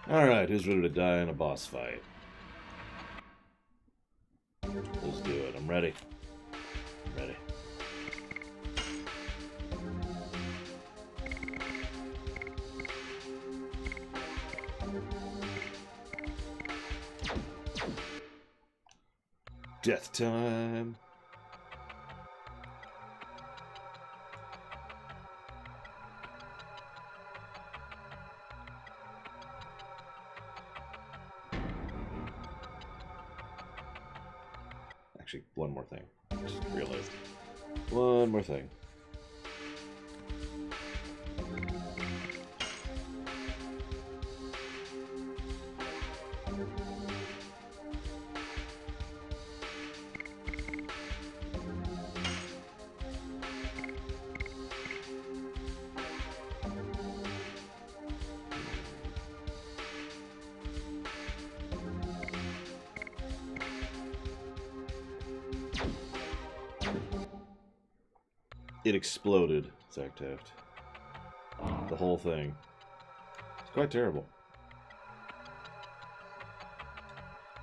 Alright, who's ready to die in a boss fight? Let's do it. I'm ready. I'm ready. Death time. Actually, one more thing. Just realized. One more thing. It exploded, Zach Taft. The whole thing. It's quite terrible.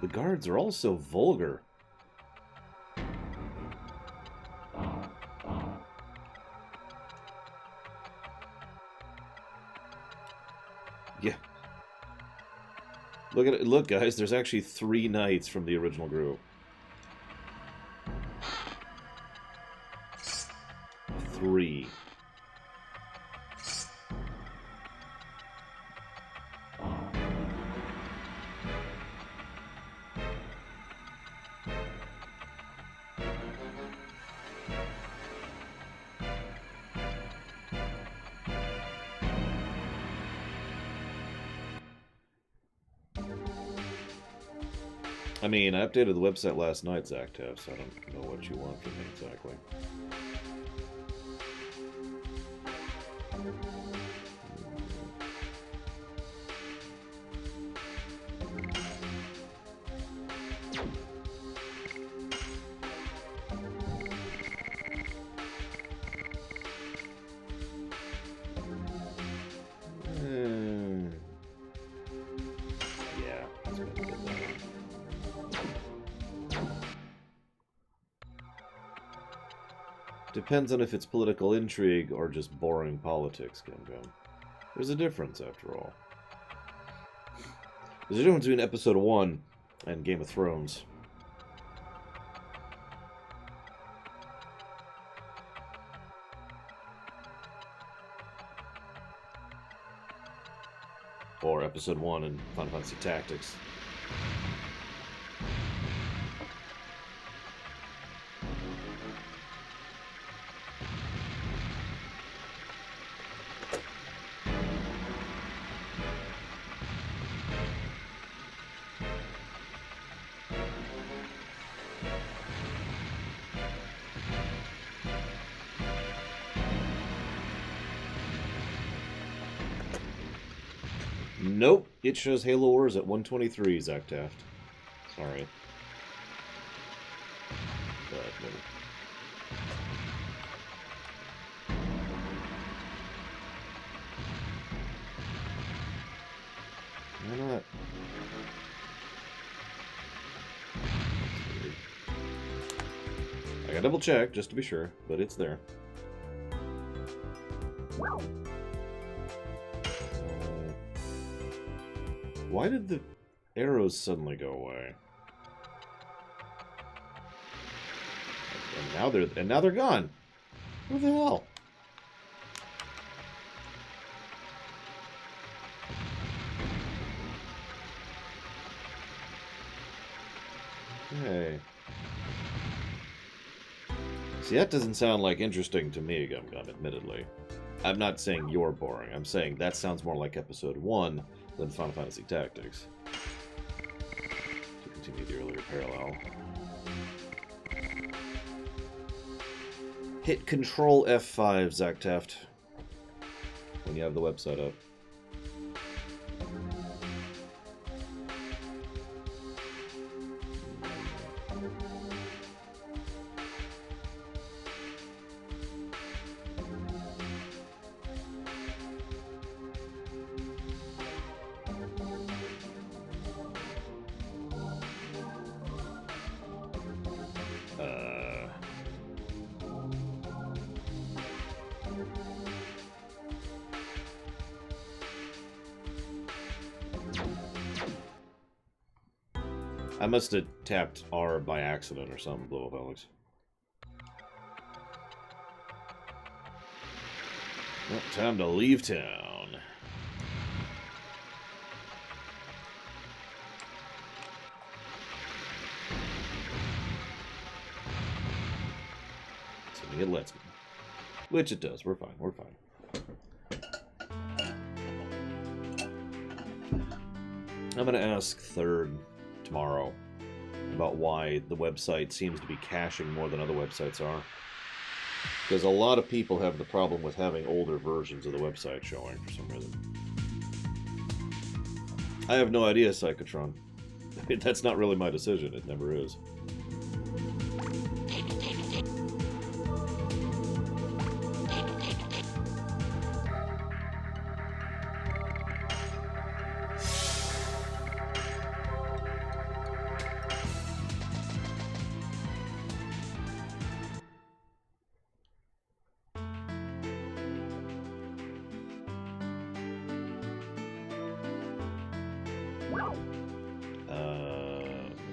The guards are all so vulgar. Yeah. Look at it. Look, guys, there's actually 3 knights from the original group. 3. I mean, I updated the website last night, Zach Taft, so I don't know what you want from me exactly. Yeah, that's what I did there. Depends on if it's political intrigue or just boring politics, Gum Gum. There's a difference, after all. There's a difference between Episode 1 and Game of Thrones. Or Episode 1 and Final Fantasy Tactics. Nope, it shows Halo Wars at 123, Zach Taft. Sorry. But, maybe. Why not? I gotta double check, just to be sure, but it's there. Why did the arrows suddenly go away? And now they're gone. What the hell? Hey. See, that doesn't sound like interesting to me, Gum Gum, admittedly. I'm not saying you're boring. I'm saying that sounds more like Episode 1 than Final Fantasy Tactics. To continue the earlier parallel. Hit Control F5, Zach Taft, when you have the website up. I must have tapped R by accident or something, Blow Up Alex. Well, time to leave town. Assuming it lets me. Which it does. We're fine. We're fine. I'm going to ask Third tomorrow about why the website seems to be caching more than other websites are. Because a lot of people have the problem with having older versions of the website showing for some reason. I have no idea, Psychotron. I mean, that's not really my decision. It never is.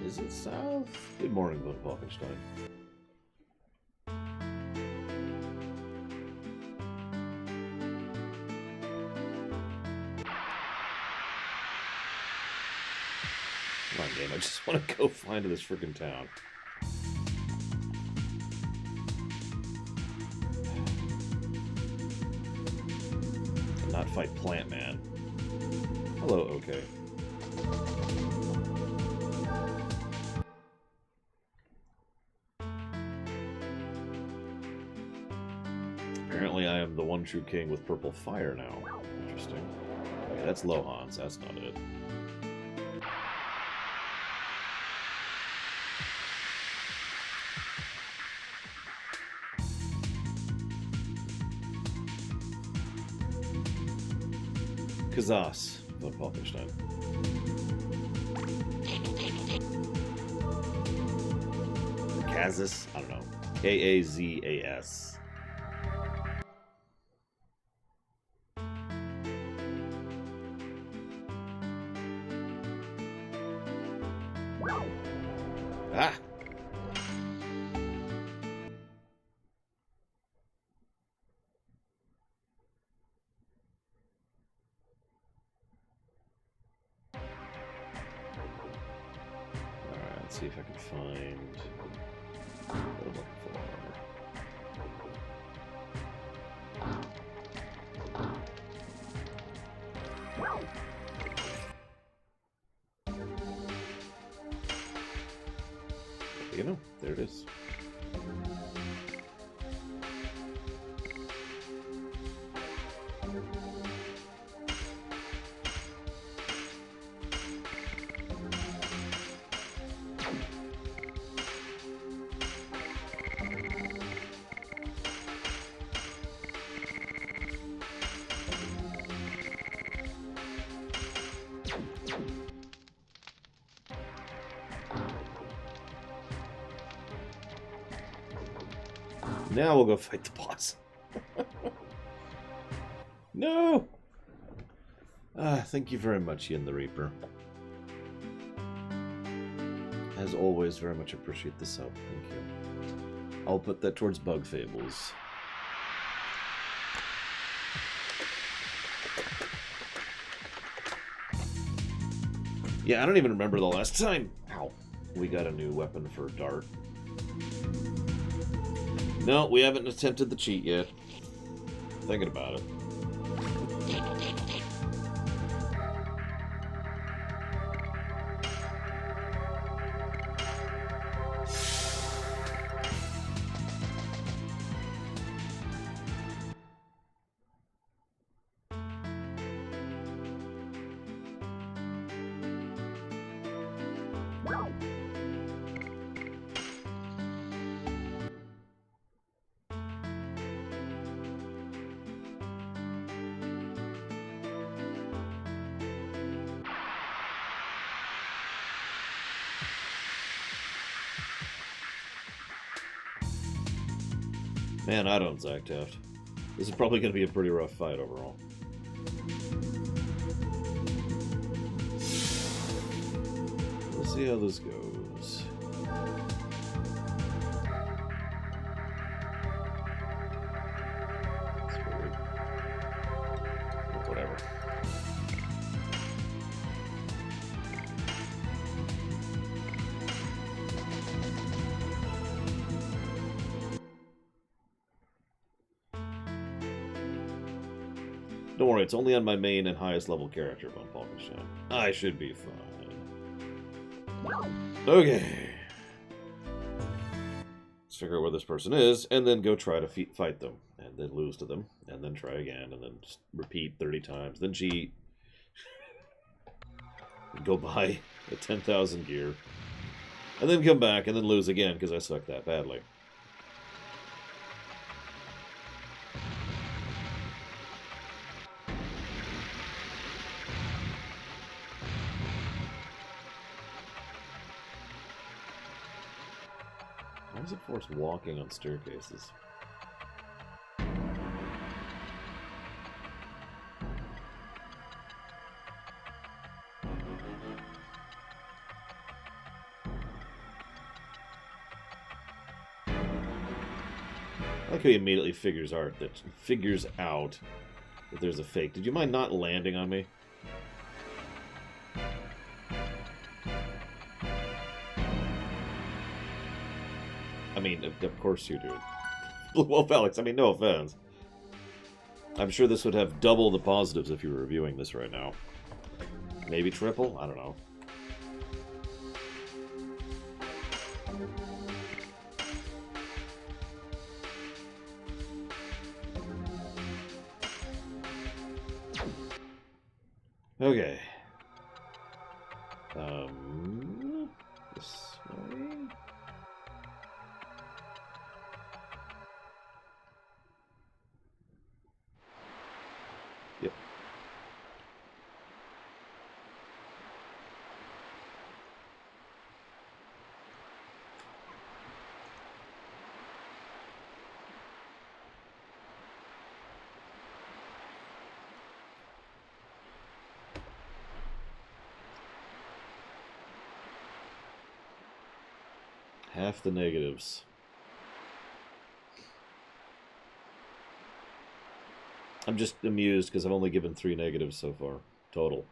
Is it south? Good morning, Von Falkenstein. Come on, game. I just want to go fly into this freaking town. And not fight Plant Man. Hello, okay. Apparently I am the one true king with purple fire now. Interesting. Okay, that's Lohans, that's not it. Kazas, von Falkenstein. Kazas? I don't know. K-A-Z-A-S. Ah! Alright, let's see if I can find what I'm looking for. You know, there it is. Now we'll go fight the boss. No! Thank you very much, Yin the Reaper. As always, very much appreciate the sub. Thank you. I'll put that towards Bug Fables. Yeah, I don't even remember the last time. Ow. We got a new weapon for Dart. No, we haven't attempted the cheat yet. Thinking about it. Man, I don't, Zach Taft. This is probably going to be a pretty rough fight overall. Let's see see how this goes. It's weird. Whatever. Don't worry, it's only on my main and highest level character, Von Falkenstein. I should be fine. Okay. Let's figure out where this person is, and then go try to fight them. And then lose to them, and then try again, and then just repeat 30 times. Then cheat. Go buy a 10,000 gear. And then come back, and then lose again, because I suck that badly. Why does it force walking on staircases? I like how he immediately figures out that there's a fake. Did you mind not landing on me? I mean, of course you do. Well, Alex, I mean, no offense. I'm sure this would have double the positives if you were reviewing this right now. Maybe triple? I don't know. Okay. This way? Yep. Half the negatives. I'm just amused because I've only given 3 negatives so far, total.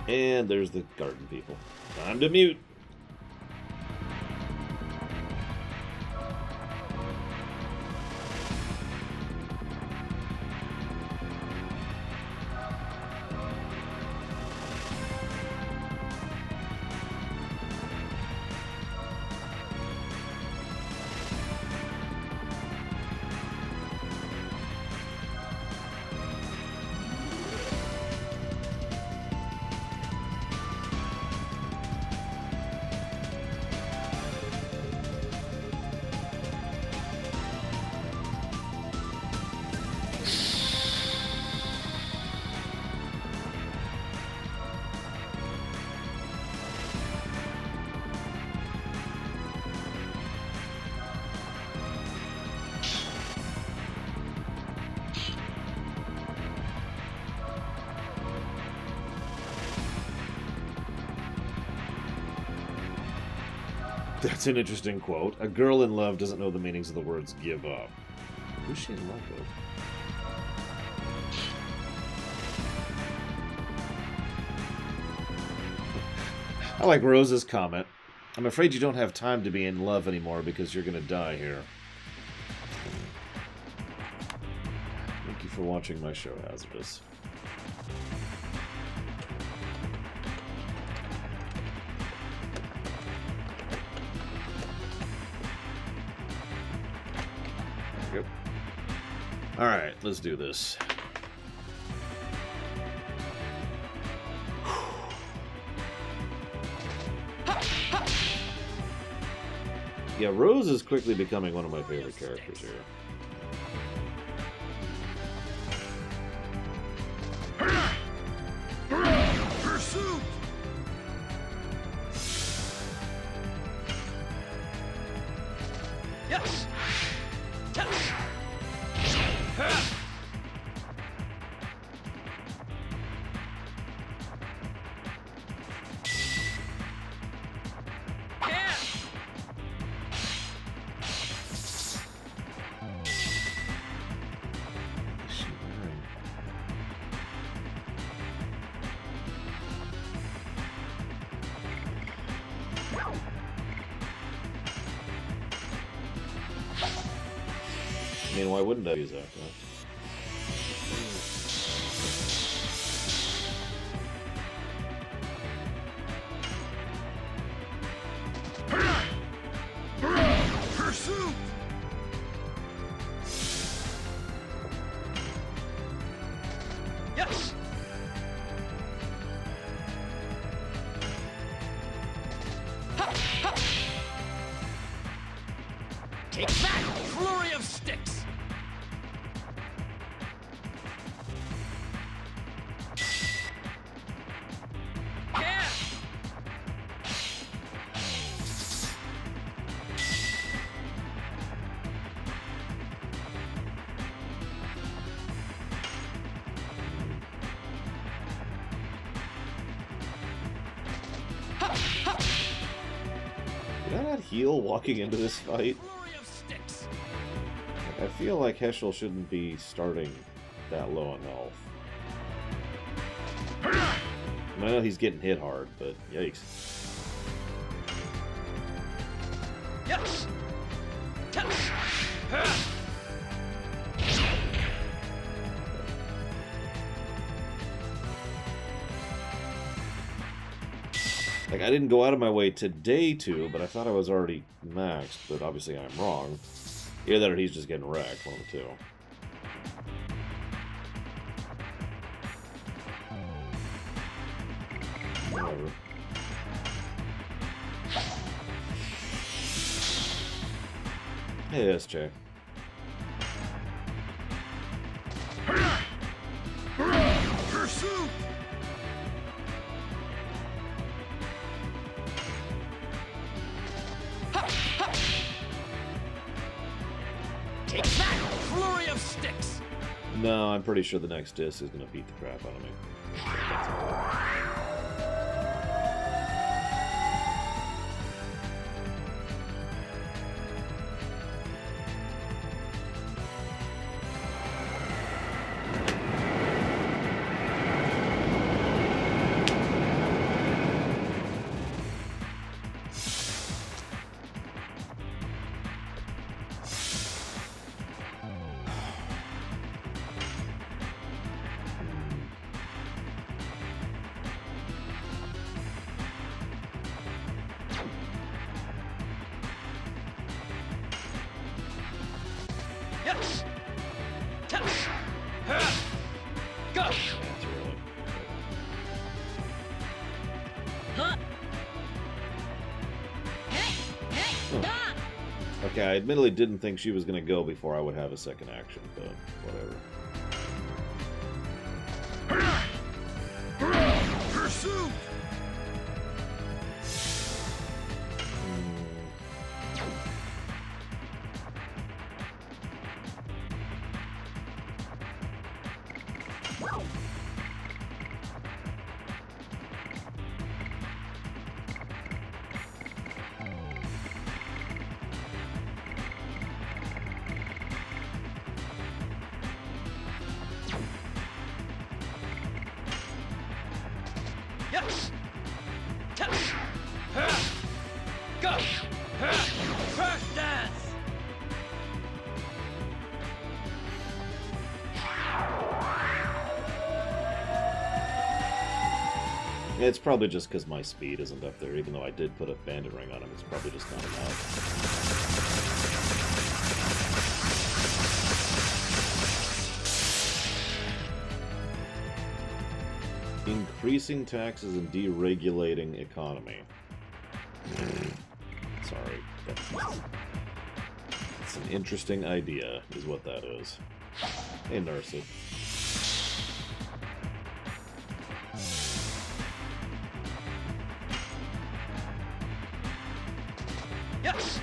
And there's the garden people. Time to mute. That's an interesting quote. A girl in love doesn't know the meanings of the words give up. Who's she in love with? I like Rose's comment. I'm afraid you don't have time to be in love anymore because you're going to die here. Thank you for watching my show, Hazardous. Yep. Alright, let's do this. Yeah, Rose is quickly becoming one of my favorite characters here. Pursuit! Yes. I mean, why wouldn't I use that? Pursuit! Yes! Ha! Ha! Take that! Flurry of sticks! Yeah! Did I not heal walking into this fight? Flurry of sticks! I feel like Heschel shouldn't be starting that low on health. I know he's getting hit hard, but yikes. Yes! Like, I didn't go out of my way today to, but I thought I was already maxed, but obviously I'm wrong. Either that or he's just getting wrecked, one of the two. Whatever. Hey, SJ. Pursuit! Take that! Flurry of sticks! No, I'm pretty sure the next disc is going to beat the crap out of me. That's all. Yes! Go! That's really... Huh. Okay, I admittedly didn't think she was going to go before I would have a second action, but whatever. Pursuit! Yes! Go! First dance! It's probably just because my speed isn't up there, even though I did put a bandit ring on him. It's probably just not enough. Increasing taxes and deregulating economy. Sorry. That's an interesting idea, is what that is. Hey, nurse it. Yes!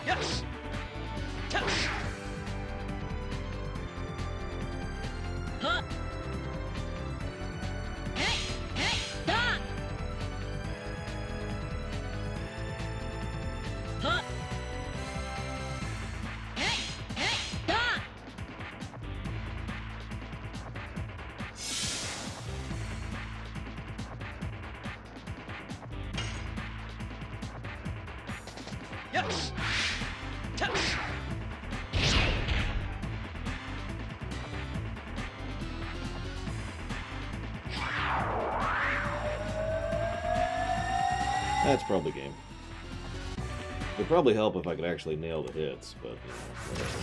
Yes! Yes! Huh? Hey! Hey! Done! Huh? Hey! Hey! Done! Yes! Yes! That's probably game. It'd probably help if I could actually nail the hits, but, you know, whatever.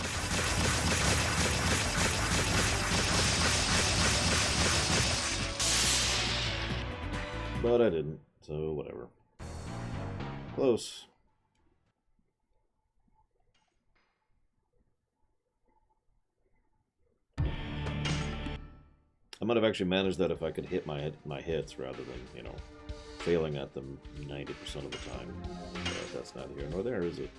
But I didn't, so whatever. Close. I might have actually managed that if I could hit my hits rather than, you know, failing at them 90% of the time. But that's neither here nor there, is it?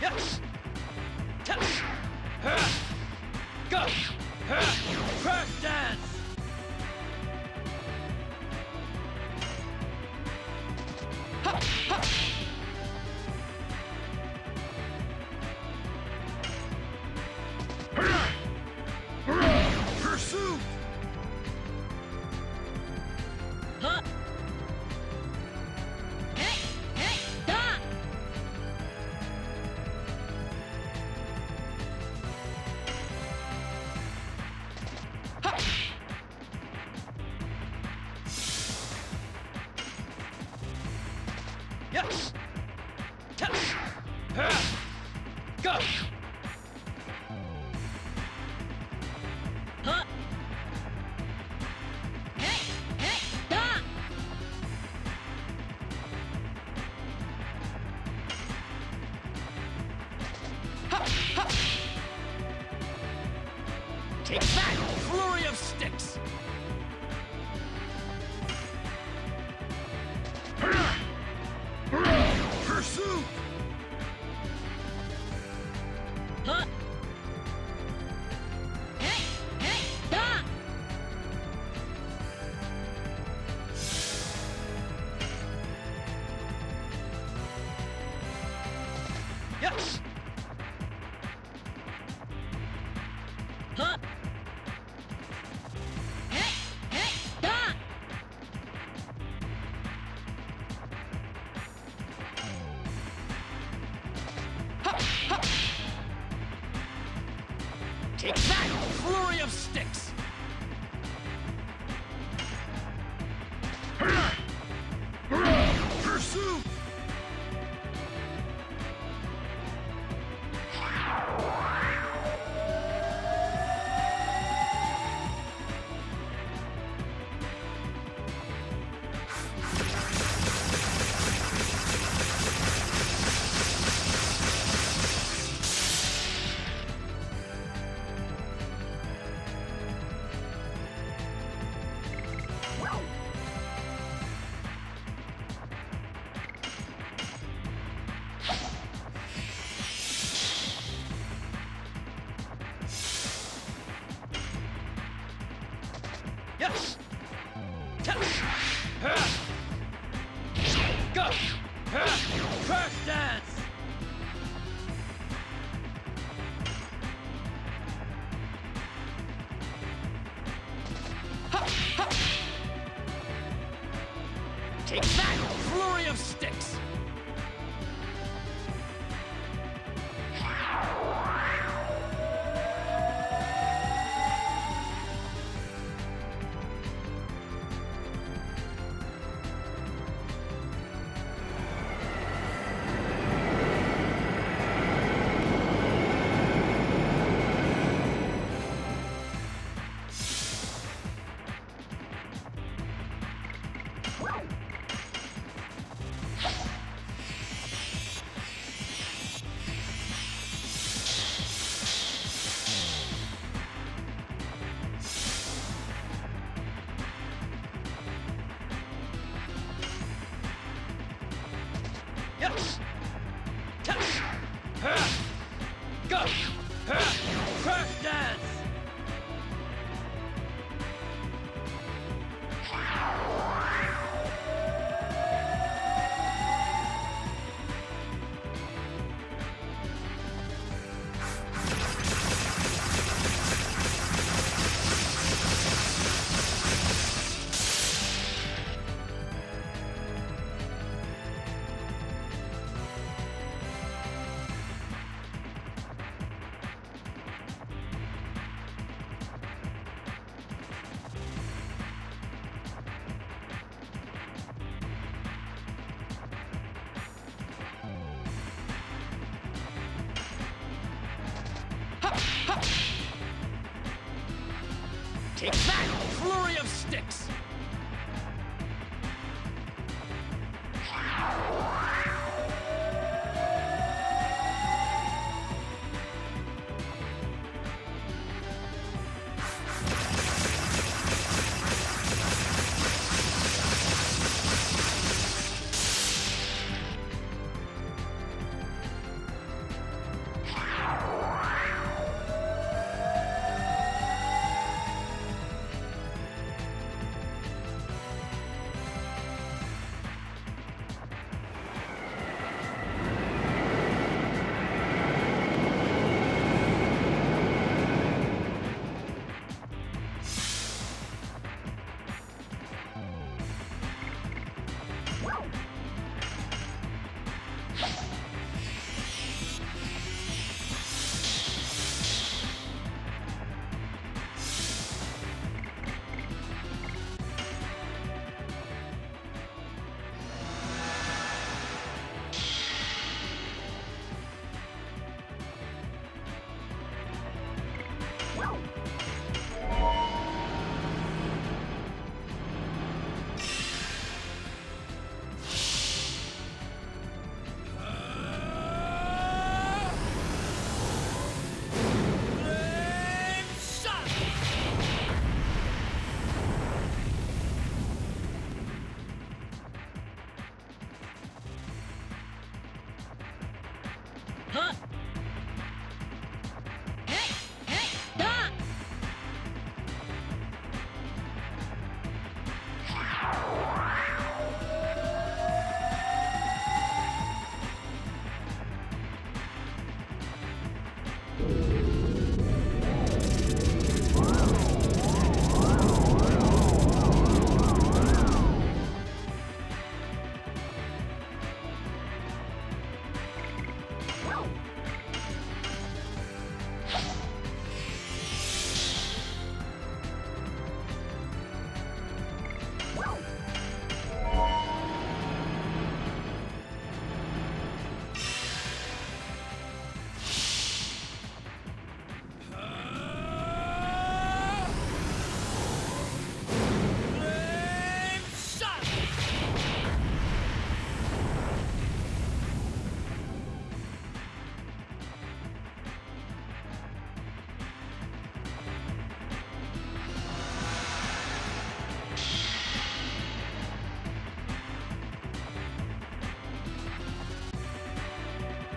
Yes! Touch! Go! Crash dance! Pursuit! Huh? Hey! Hey! Stop! Yes! Touch! Go! Huh? Hey! Hey! Stop! Take that! Flurry of sticks! Pursuit! Huh? Hey! Hey! Stop! Yes! Huh? Hey! Hey! Stop! Take that! Flurry of sticks! Pursuit! Yes! Touch! Go! Crash dance! Take that! Flurry of sticks! Yes! Touch! Go! Crash dance! Take that! Flurry of sticks! Huh? Hey! Hey! Stop!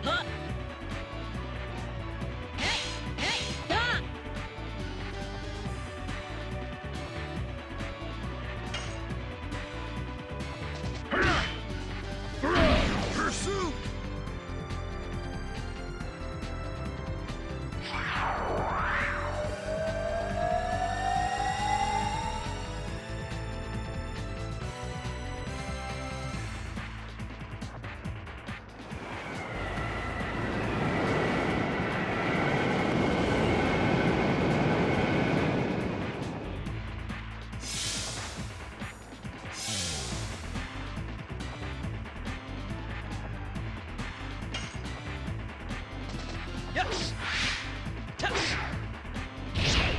Huh? Hey! Hey! Stop! Pursue! Yes! Yes! Yeah!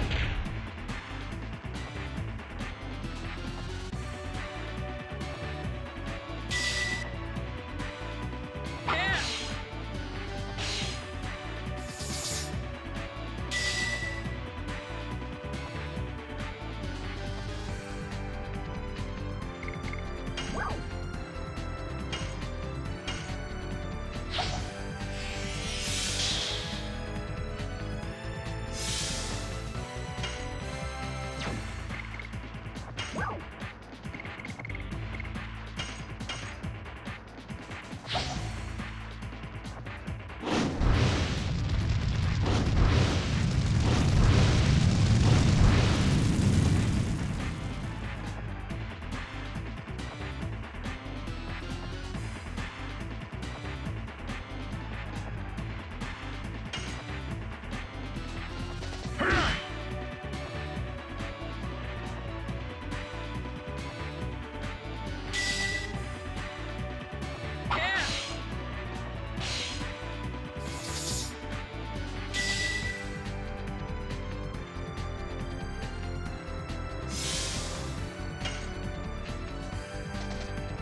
Yeah!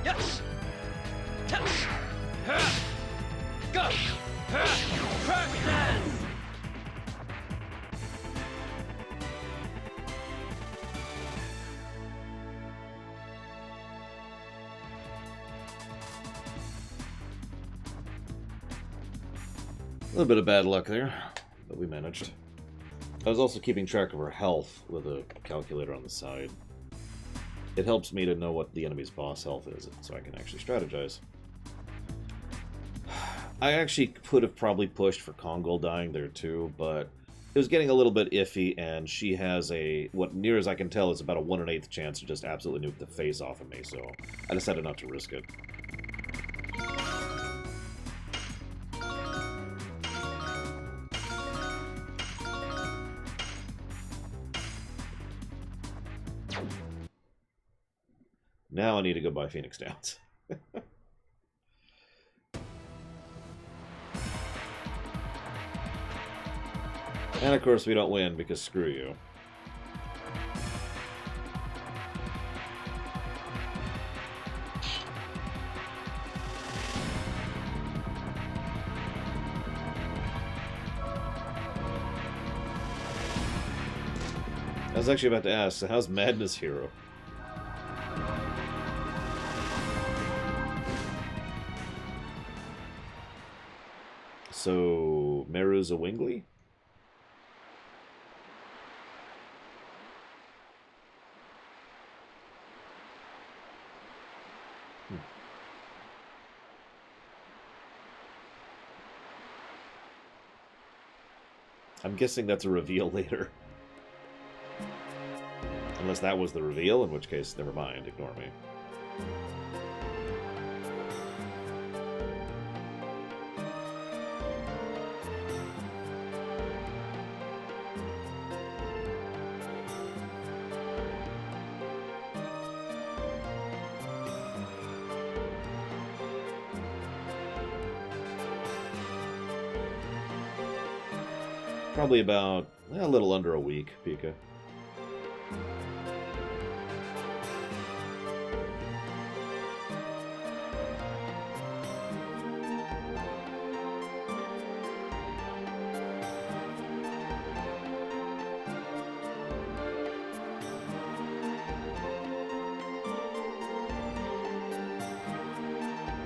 Yes! Yes! Ha! Go! Ha! Crash dance! A little bit of bad luck there, but we managed. I was also keeping track of her health with a calculator on the side. It helps me to know what the enemy's boss health is, so I can actually strategize. I actually could have probably pushed for Kongol dying there too, but it was getting a little bit iffy, and she has a, what near as I can tell, is about a 1 1/8 chance to just absolutely nuke the face off of me, so I decided not to risk it. Now I need to go buy Phoenix Downs. And of course we don't win because screw you. I was actually about to ask, so how's Madness Hero? So, Meru's a Wingly? I'm guessing that's a reveal later. Unless that was the reveal, in which case, never mind, ignore me. Probably about a little under a week, Pika.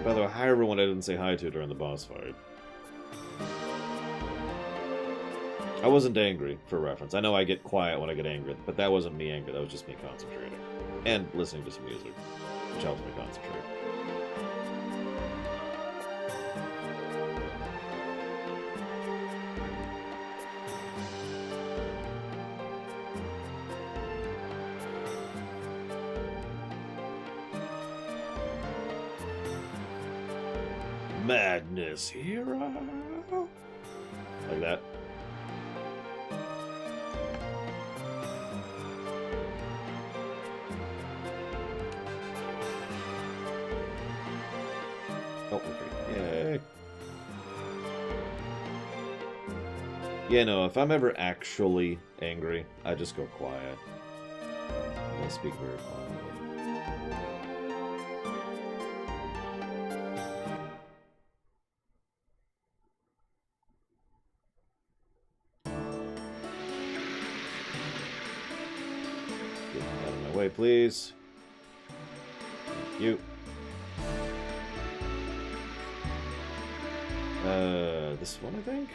By the way, hi everyone I didn't say hi to during the boss fight. I wasn't angry, for reference. I know I get quiet when I get angry, but that wasn't me angry, that was just me concentrating. And listening to some music, which helps me concentrate. Madness hero? Like that. Oh, okay. Yay. Yeah, no, if I'm ever actually angry, I just go quiet. I speak very quietly. Get out of my way, please. Thank you. This one, I think?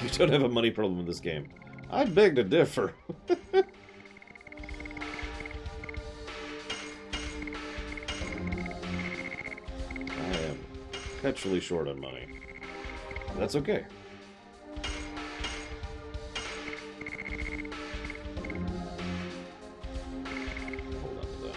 You don't have a money problem in this game. I beg to differ. I am perpetually short on money. That's okay. Hold on to that.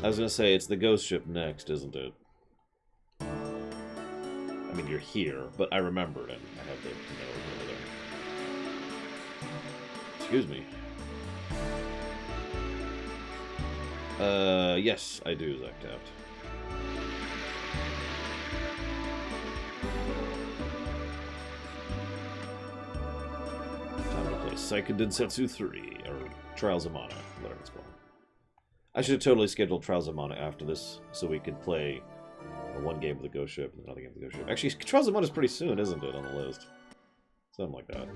I was gonna say, it's the ghost ship next, isn't it? I mean, you're here, but I remembered it. I have the note over there. Excuse me. Yes, I do, Zach Taft. Time to play Seiken Densetsu 3, or Trials of Mana, whatever it's called. I should have totally scheduled Trials of Mana after this, so we could play one game with the Ghost Ship and another game with the Ghost Ship. Actually, Trials of Mana is pretty soon, isn't it, on the list? Something like that.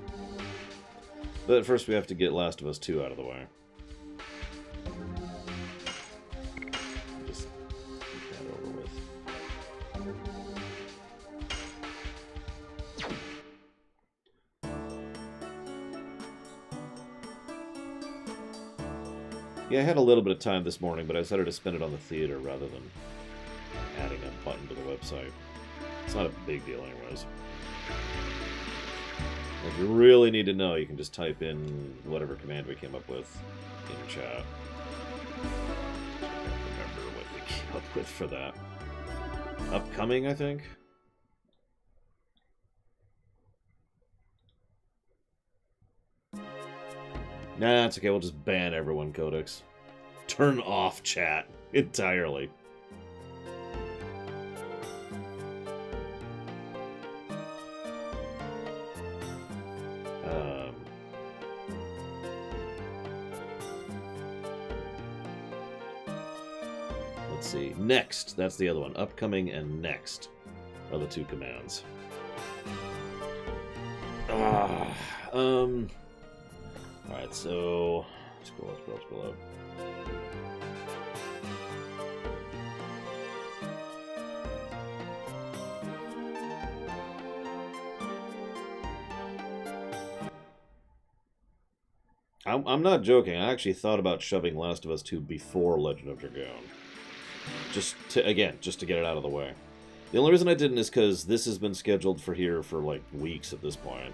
But first we have to get Last of Us 2 out of the way. Just get that over with. Yeah, I had a little bit of time this morning, but I decided to spend it on the theater rather than adding a button to the website. It's not a big deal anyways. If you really need to know, you can just type in whatever command we came up with in chat. I don't remember what we came up with for that. Upcoming, I think? Nah, it's okay. We'll just ban everyone, Codex. Turn off chat entirely. Let's see. Next. That's the other one. Upcoming and next are the two commands. Alright, so scroll up. I'm not joking. I actually thought about shoving Last of Us 2 before Legend of Dragoon. Just to get it out of the way. The only reason I didn't is because this has been scheduled for here for like weeks at this point.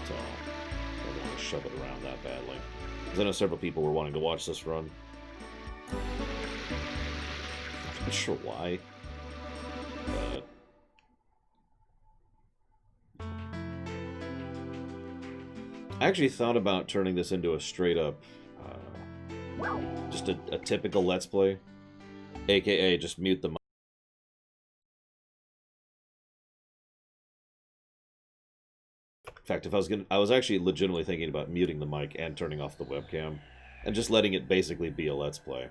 So I don't want to shove it around that badly. Because I know several people were wanting to watch this run. I'm not sure why. But I actually thought about turning this into a straight up, just a typical Let's Play. AKA just mute the mic. In fact, if I was actually legitimately thinking about muting the mic and turning off the webcam, and just letting it basically be a Let's Play.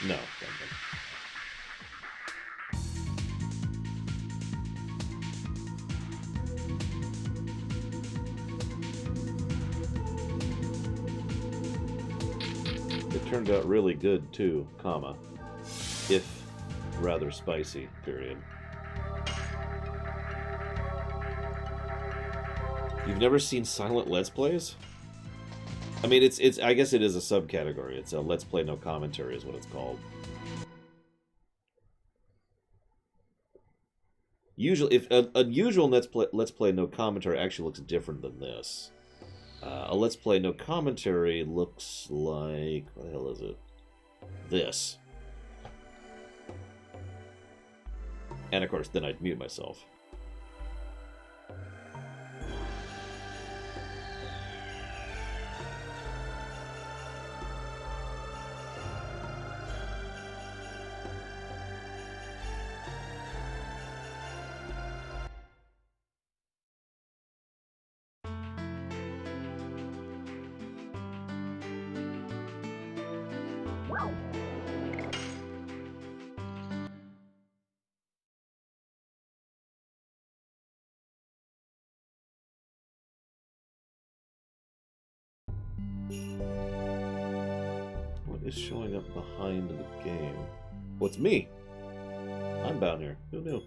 No, it turned out really good too, comma, if rather spicy, period. You've never seen silent Let's Plays? I mean, it's. I guess it is a subcategory. It's a Let's Play No Commentary is what it's called. Usually, if a usual Let's Play No Commentary actually looks different than this. A Let's Play No Commentary looks like... what the hell is it? This. And of course, then I'd mute myself. What is showing up behind the game? Oh, it's me! I'm down here. Who knew?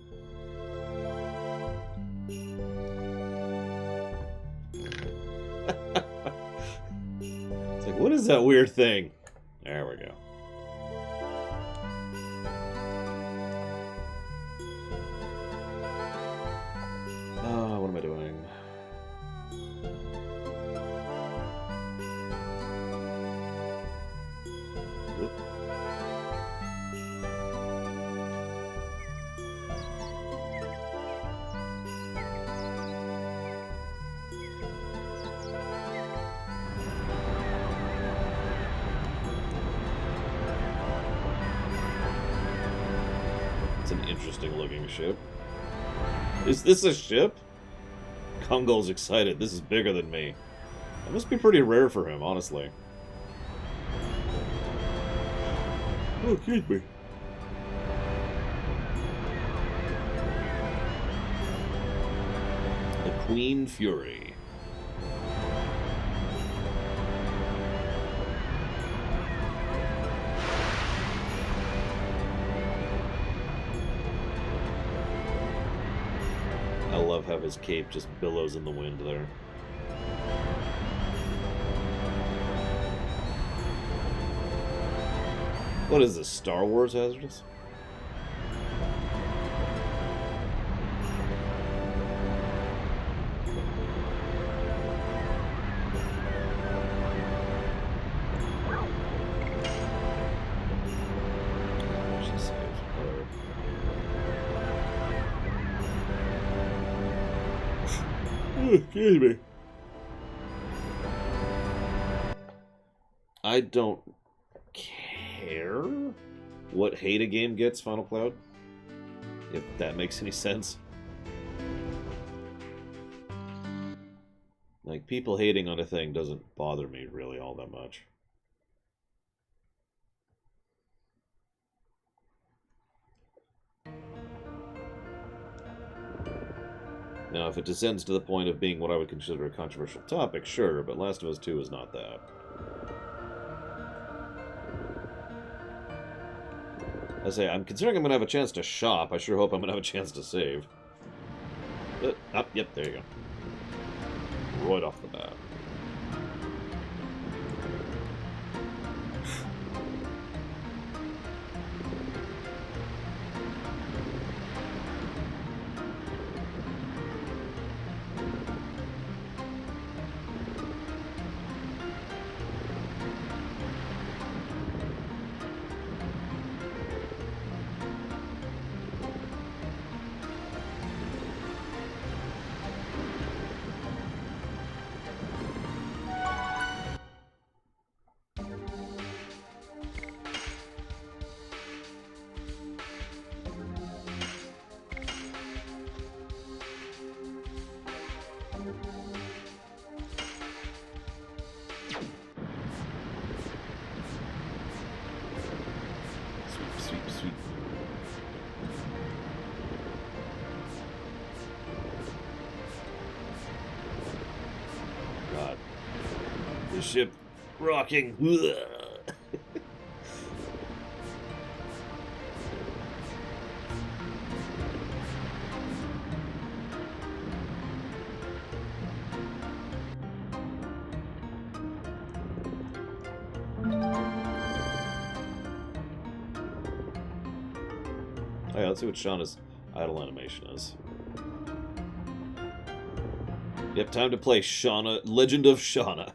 It's like, what is that weird thing? There we go. Oh, what am I doing? Oop. an interesting looking ship. Is this a ship? Kungol's excited. This is bigger than me. That must be pretty rare for him, honestly. Oh, excuse me. The Queen Fury. I love how his cape just billows in the wind there. What is this, Star Wars hazardous? Excuse me. I don't care what hate a game gets, Final Cloud. If that makes any sense. Like, people hating on a thing doesn't bother me really all that much. Now, if it descends to the point of being what I would consider a controversial topic, sure, but Last of Us 2 is not that. I say, I'm considering I'm going to have a chance to shop. I sure hope I'm going to have a chance to save. Yep, there you go. Right off the bat. God. The ship rocking. Oh yeah, let's see what Shauna's idle animation is. Yep, time to play Shauna, Legend of Shauna.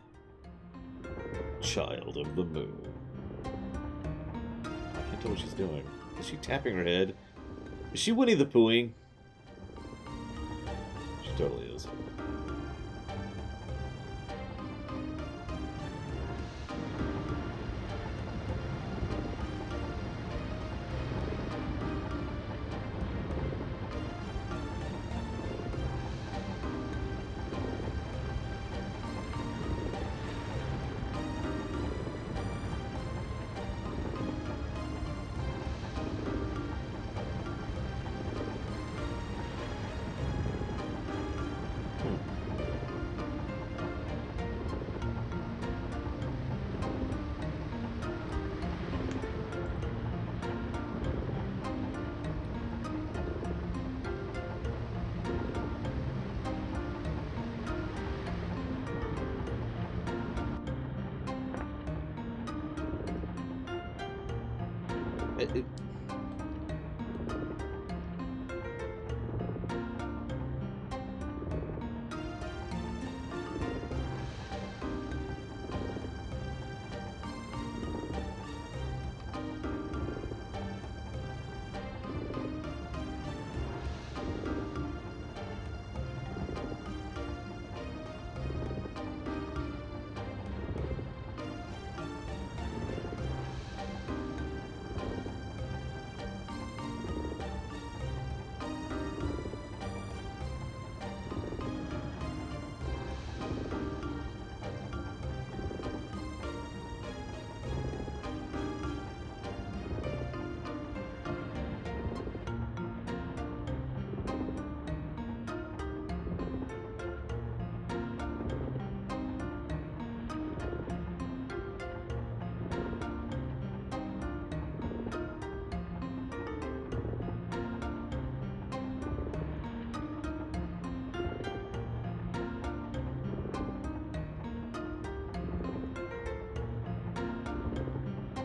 Child of the Moon. I can't tell what she's doing. Is she tapping her head? Is she Winnie the Poohing? She totally is.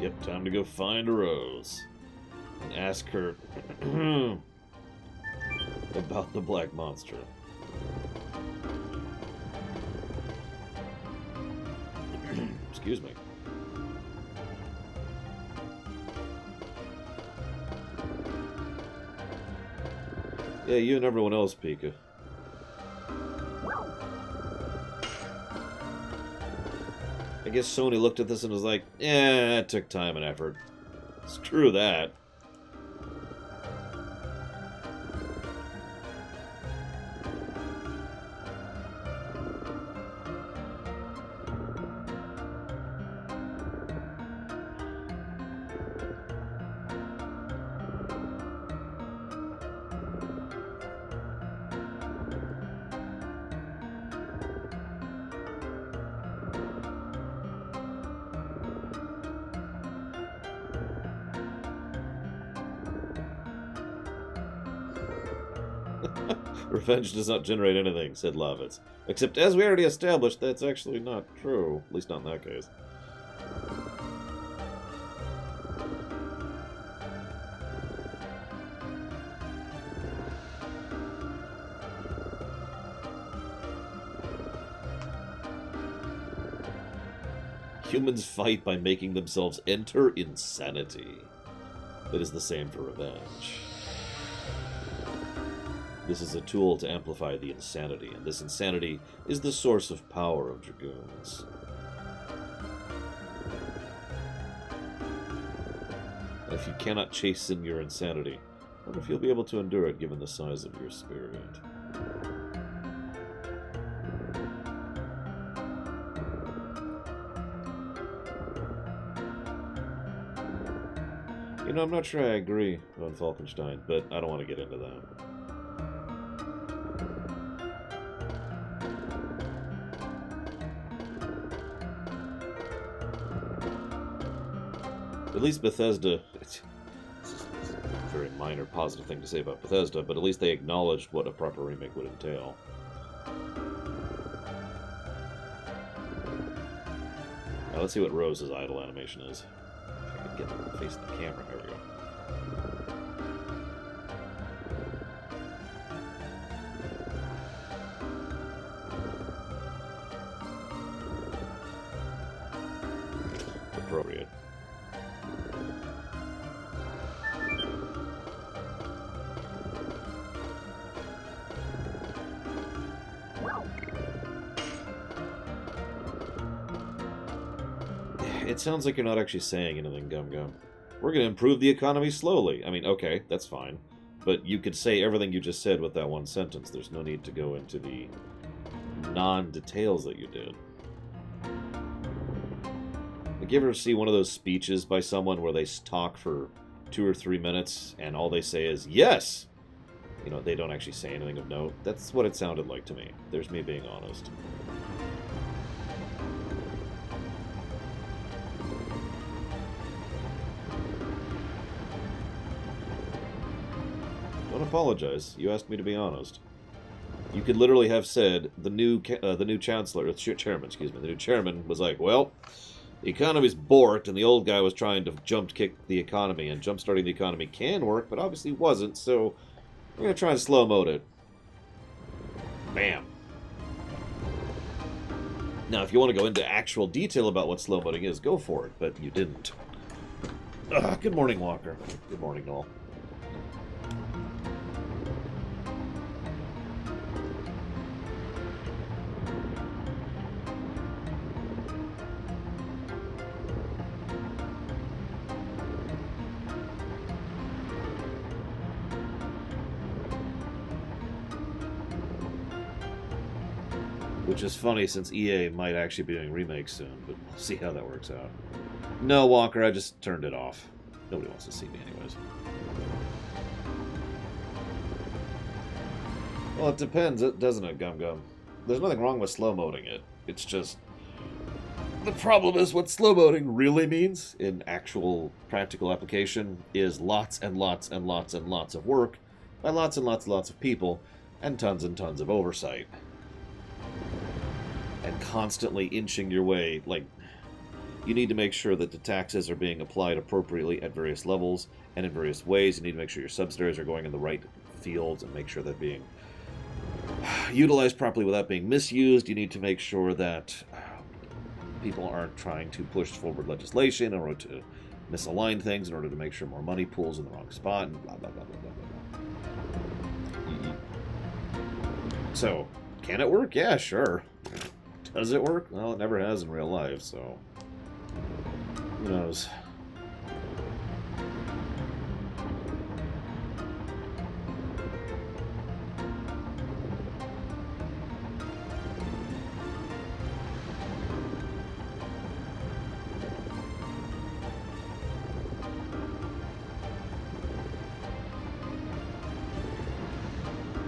Yep, time to go find Rose. And ask her about the black monster. Excuse me. Yeah, you and everyone else, Pika. I guess Sony looked at this and was like, eh, it took time and effort. Screw that. Revenge does not generate anything, said Lavitz. Except, as we already established, that's actually not true. At least not in that case. Humans fight by making themselves enter insanity. It is the same for revenge. This is a tool to amplify the insanity, and this insanity is the source of power of Dragoons. If you cannot chasten your insanity, I wonder if you'll be able to endure it given the size of your spirit. You know, I'm not sure I agree on Falkenstein, but I don't want to get into that. At least Bethesda, it's a very minor positive thing to say about Bethesda, but at least they acknowledged what a proper remake would entail. Now let's see what Rose's idle animation is. If I can get the face of the camera, there we go. Appropriate. It sounds like you're not actually saying anything, Gum Gum. We're going to improve the economy slowly. I mean, okay, that's fine. But you could say everything you just said with that one sentence. There's no need to go into the non-details that you did. Like, you ever see one of those speeches by someone where they talk for 2 or 3 minutes and all they say is, yes! You know, they don't actually say anything of note. That's what it sounded like to me. There's me being honest. Don't apologize. You asked me to be honest. You could literally have said the new chancellor, chairman, excuse me, the new chairman was like, well, the economy's borked, and the old guy was trying to jump kick the economy, and jump-starting the economy can work, but obviously wasn't, so we're going to try and slow-mode it. Bam. Now, if you want to go into actual detail about what slow-moding is, go for it, but you didn't. Good morning, Walker. Good morning, Noel. Which is funny since EA might actually be doing remakes soon, but we'll see how that works out. No, Walker, I just turned it off. Nobody wants to see me anyways. Well, it depends, doesn't it, Gum Gum? There's nothing wrong with slow-moding it. It's just... the problem is what slow-moding really means in actual practical application is lots and lots and lots and lots of work by lots and lots and lots of people and tons of oversight. And constantly inching your way, like, You need to make sure that the taxes are being applied appropriately at various levels and in various ways. You need to make sure your subsidiaries are going in the right fields and make sure they're being utilized properly without being misused. You need to make sure that people aren't trying to push forward legislation in order to misalign things, in order to make sure more money pools in the wrong spot, and blah, blah, blah, blah, blah, blah. So, can it work? Yeah, sure. Does it work? Well, it never has in real life, so who knows?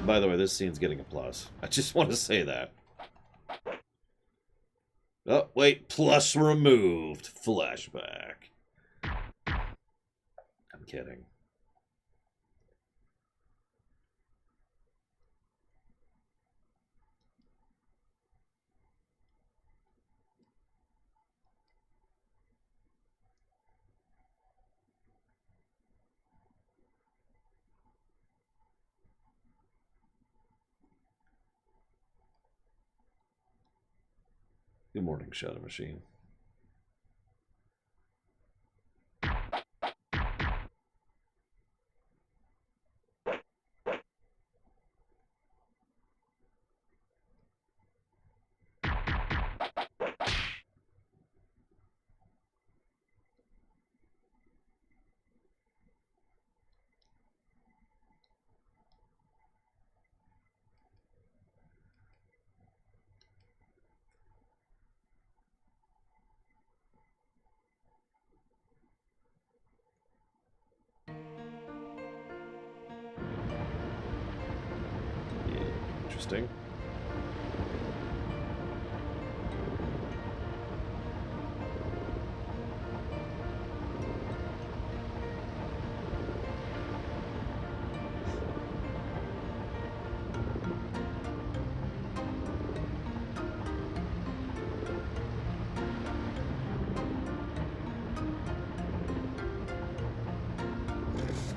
By the way, this scene's getting a plus. I just want to say that. Oh, wait. Plus removed. Flashback. I'm kidding. Good morning, Shadow Machine. Interesting.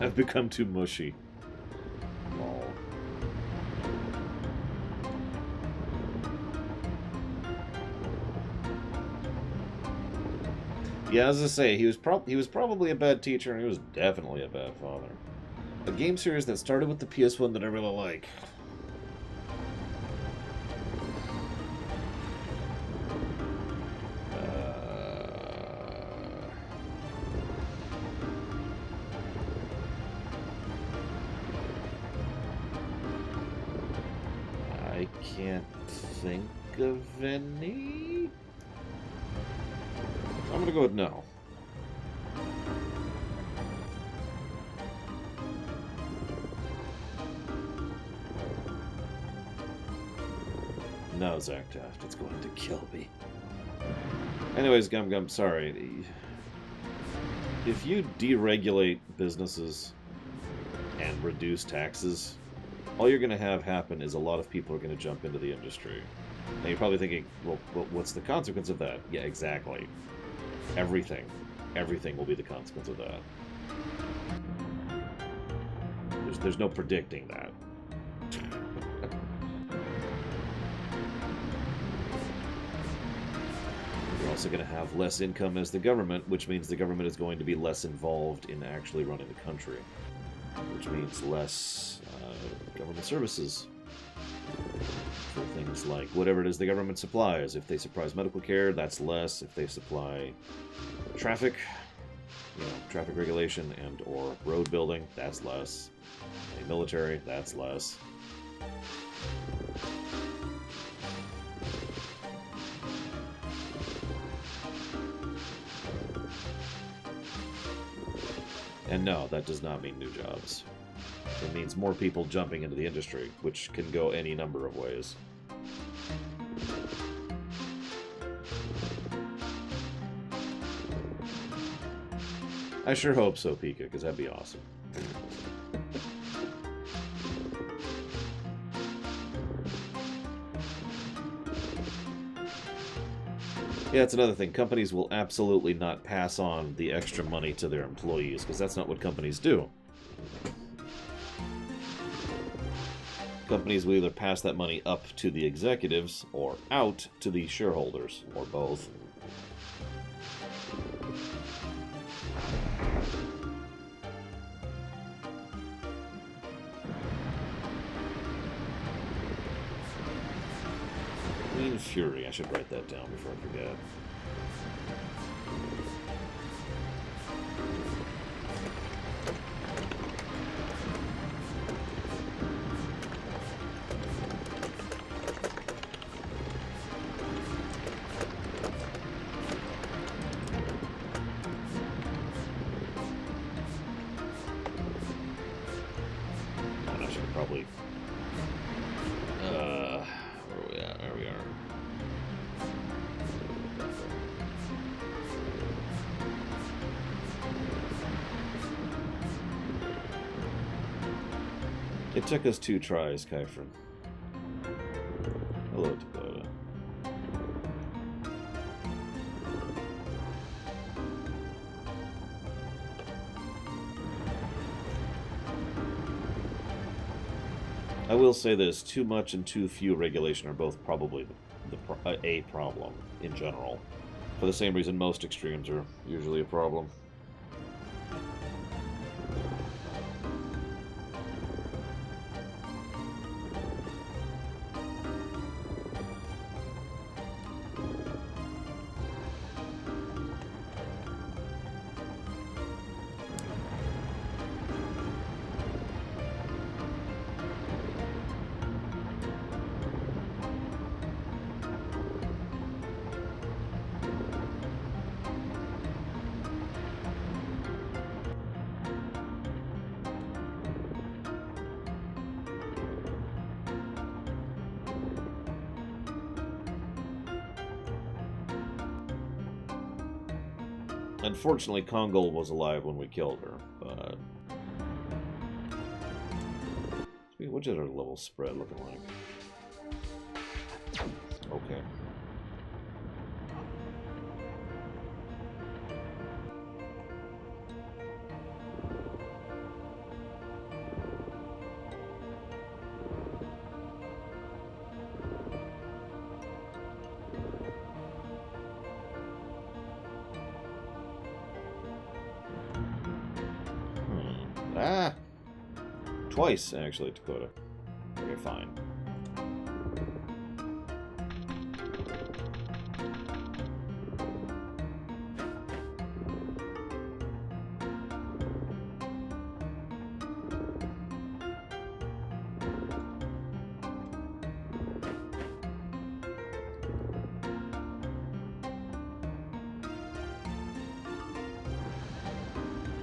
I've become too mushy. Lol. Yeah, as I say, he was probably a bad teacher, and he was definitely a bad father. A game series that started with the PS1 that I really like. I can't think of any. I'm gonna go with no. No, Zach Taft, it's going to kill me. Anyways, Gum, sorry. If you deregulate businesses and reduce taxes, all you're going to have happen is a lot of people are going to jump into the industry. And you're probably thinking, well, what's the consequence of that? Yeah, exactly. Everything. Everything will be the consequence of that. There's no predicting that. You're also going to have less income as the government, which means the government is going to be less involved in actually running the country. Which means less government services for things like whatever it is the government supplies. If they supply medical care, that's less. If they supply traffic, traffic regulation and or road building, that's less. Military, that's less. And no, that does not mean new jobs. It means more people jumping into the industry, which can go any number of ways. I sure hope so, Pika, because that'd be awesome. Yeah, it's another thing. Companies will absolutely not pass on the extra money to their employees, because that's not what companies do. Companies will either pass that money up to the executives or out to the shareholders, or both. Queen Fury. I should write that down before I forget. And I should probably... where are we at? There we are. It took us 2 tries, Kyfrin. Hello, Dakota. I will say this, too much and too few regulation are both probably a problem in general. For the same reason most extremes are usually a problem. Unfortunately, Kongol was alive when we killed her, but... What is our level spread looking like? Okay. Ah! Twice, actually, Dakota. Okay, fine.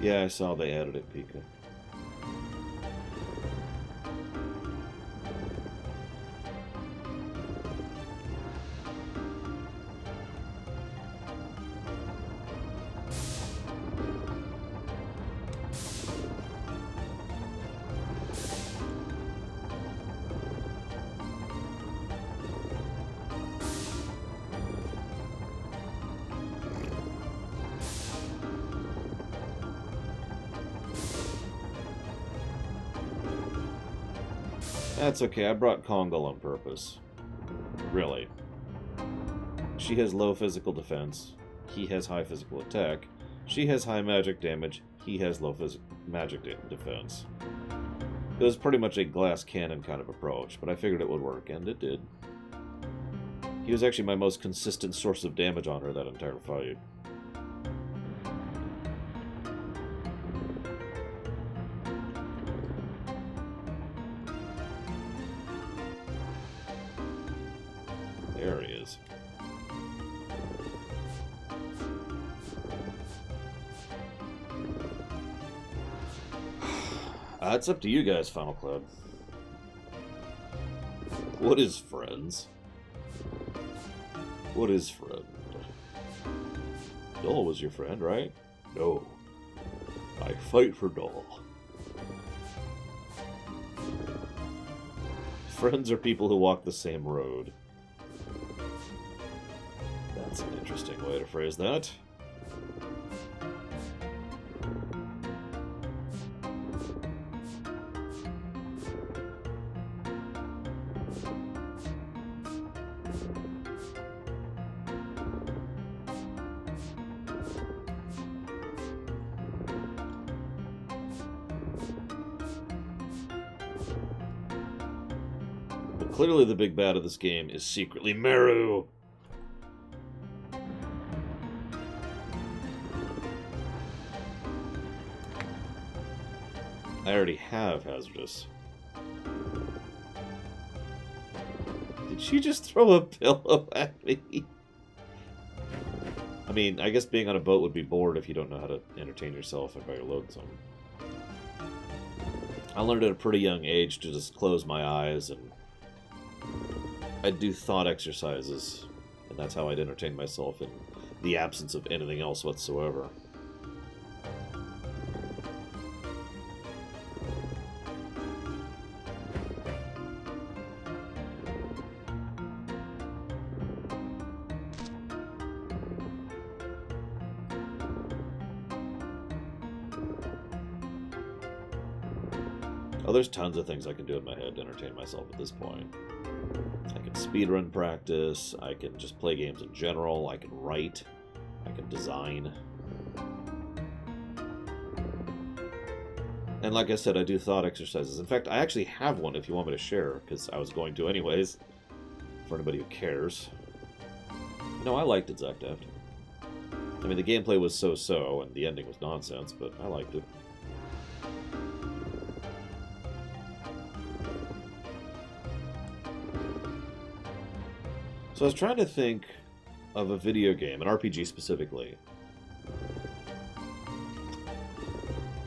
Yeah, I saw they added it, Pika. That's okay, I brought Kongol on purpose. Really. She has low physical defense. He has high physical attack. She has high magic damage. He has low magic defense. It was pretty much a glass cannon kind of approach, but I figured it would work, and it did. He was actually my most consistent source of damage on her that entire fight. There he is. It's up to you guys, Final Cloud. What is friends? What is friend? Doll was your friend, right? No. I fight for Doll. Friends are people who walk the same road. That's an interesting way to phrase that. But clearly the big bad of this game is secretly Meru. I already have Hazardous. Did she just throw a pillow at me? I mean, I guess being on a boat would be bored if you don't know how to entertain yourself and better load some. I learned at a pretty young age to just close my eyes and I'd do thought exercises, and that's how I'd entertain myself in the absence of anything else whatsoever. Oh, there's tons of things I can do in my head to entertain myself at this point. I can speedrun practice, I can just play games in general, I can write, I can design. And like I said, I do thought exercises. In fact, I actually have one if you want me to share, because I was going to anyways, for anybody who cares. No, I liked it, Zach-Daft. I mean, the gameplay was so-so, and the ending was nonsense, but I liked it. So I was trying to think of a video game, an RPG specifically.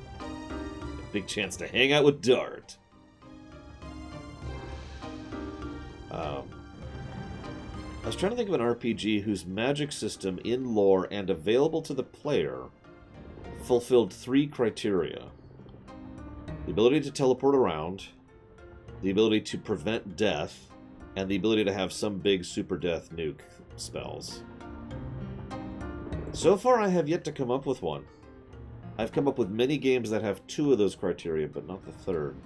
A big chance to hang out with Dart. I was trying to think of an RPG whose magic system in lore and available to the player fulfilled 3 criteria. The ability to teleport around, the ability to prevent death, and the ability to have some big super death nuke spells. So far, I have yet to come up with one. I've come up with many games that have 2 of those criteria, but not the 3rd.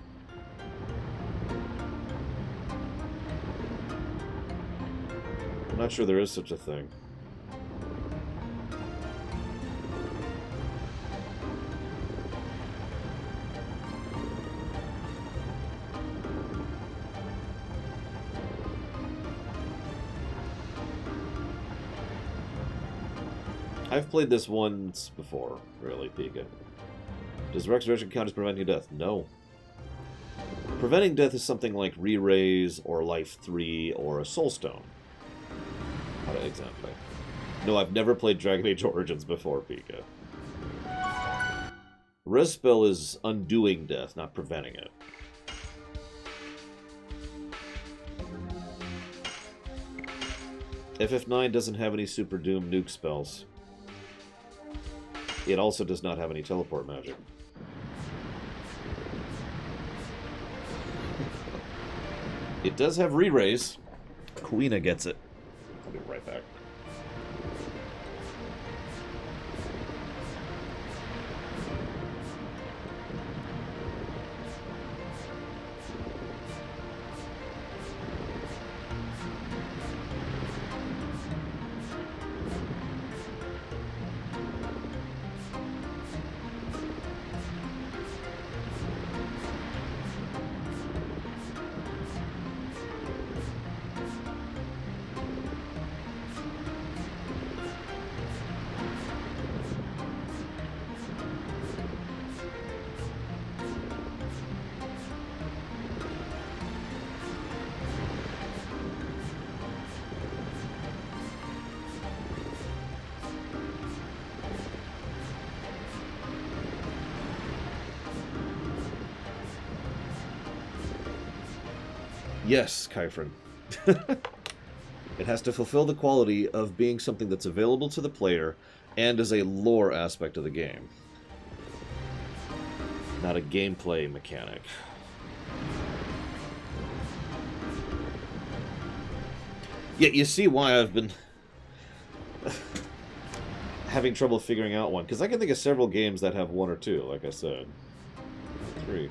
I'm not sure there is such a thing. I've played this once before, really, Pika. Does Resurrection count as preventing death? No. Preventing death is something like Re-Raise, or Life 3, or a Soulstone. Exactly. No, I've never played Dragon Age Origins before, Pika. Res spell is undoing death, not preventing it. FF9 doesn't have any Super Doom nuke spells. It also does not have any teleport magic. It does have re-raise. Queena gets it. I'll be right back. Yes, Kyfrin. It has to fulfill the quality of being something that's available to the player and as a lore aspect of the game. Not a gameplay mechanic. Yeah, you see why I've been having trouble figuring out one. Because I can think of several games that have one or two, like I said. 3.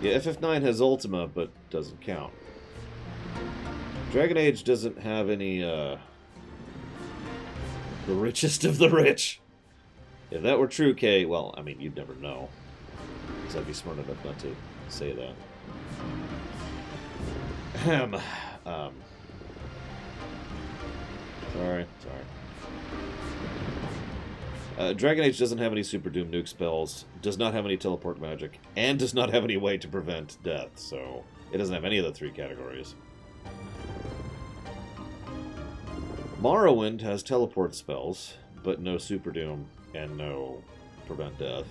Yeah, FF9 has Ultima, but doesn't count. Dragon Age doesn't have any, the richest of the rich. If that were true, Kay, well, I mean, you'd never know. Because I'd be smart enough not to say that. Sorry. Dragon Age doesn't have any Super Doom nuke spells, does not have any teleport magic, and does not have any way to prevent death, so it doesn't have any of the 3 categories. Morrowind has teleport spells, but no Super Doom and no prevent death.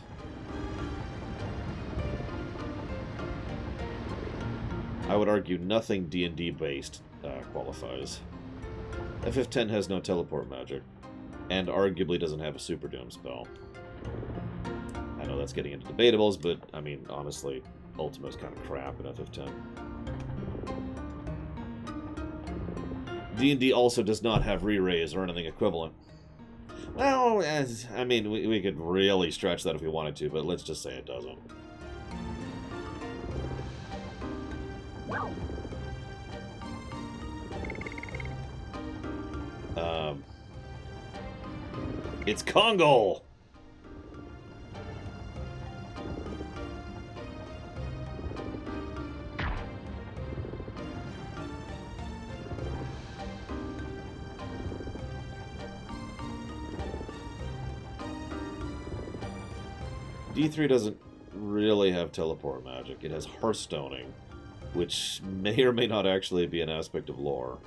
I would argue nothing D&D based qualifies. FF10 has no teleport magic, and arguably doesn't have a Super Doom spell. I know that's getting into debatables, but, I mean, honestly, Ultima's kind of crap in FF10. D&D also does not have re-raise or anything equivalent. Well, I mean, we could really stretch that if we wanted to, but let's just say it doesn't. It's Kongol! D3 doesn't really have teleport magic. It has Hearthstoning, which may or may not actually be an aspect of lore.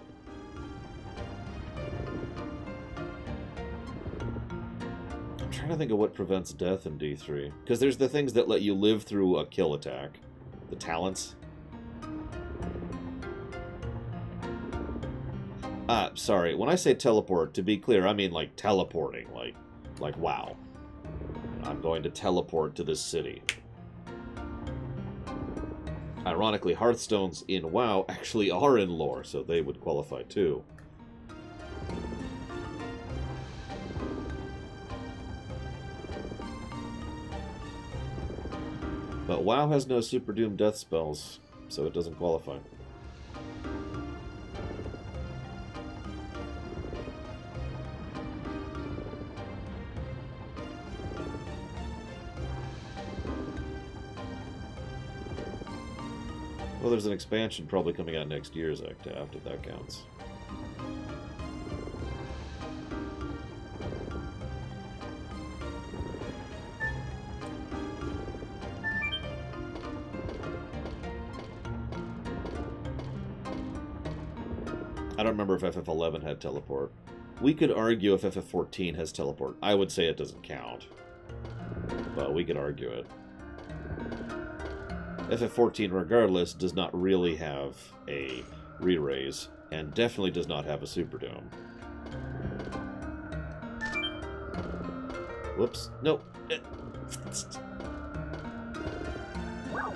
I'm trying to think of what prevents death in D3. Because there's the things that let you live through a kill attack. The talents. Sorry. When I say teleport, to be clear, I mean like teleporting. Like WoW. I'm going to teleport to this city. Ironically, Hearthstones in WoW actually are in lore, so they would qualify too. But WoW has no Super Doom death spells, so it doesn't qualify. Well, there's an expansion probably coming out next year's Octave, if that counts. I don't remember if FF11 had teleport. We could argue if FF14 has teleport. I would say it doesn't count. But we could argue it. FF14, regardless, does not really have a re-raise, and definitely does not have a Super Doom. Whoops. Nope. Oh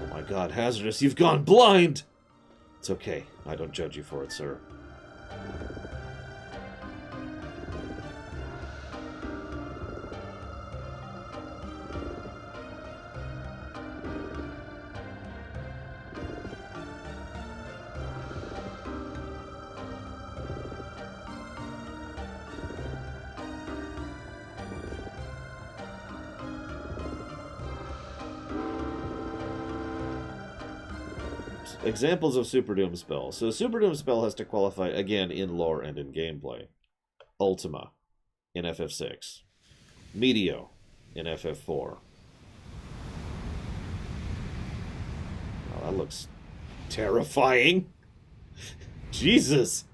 my god, Hazardous, you've gone blind! It's okay. I don't judge you for it, sir. Examples of Super Doom spell. So Super Doom spell has to qualify again in lore and in gameplay. Ultima in FF6. Meteo in FF4. Wow, that looks terrifying. Jesus.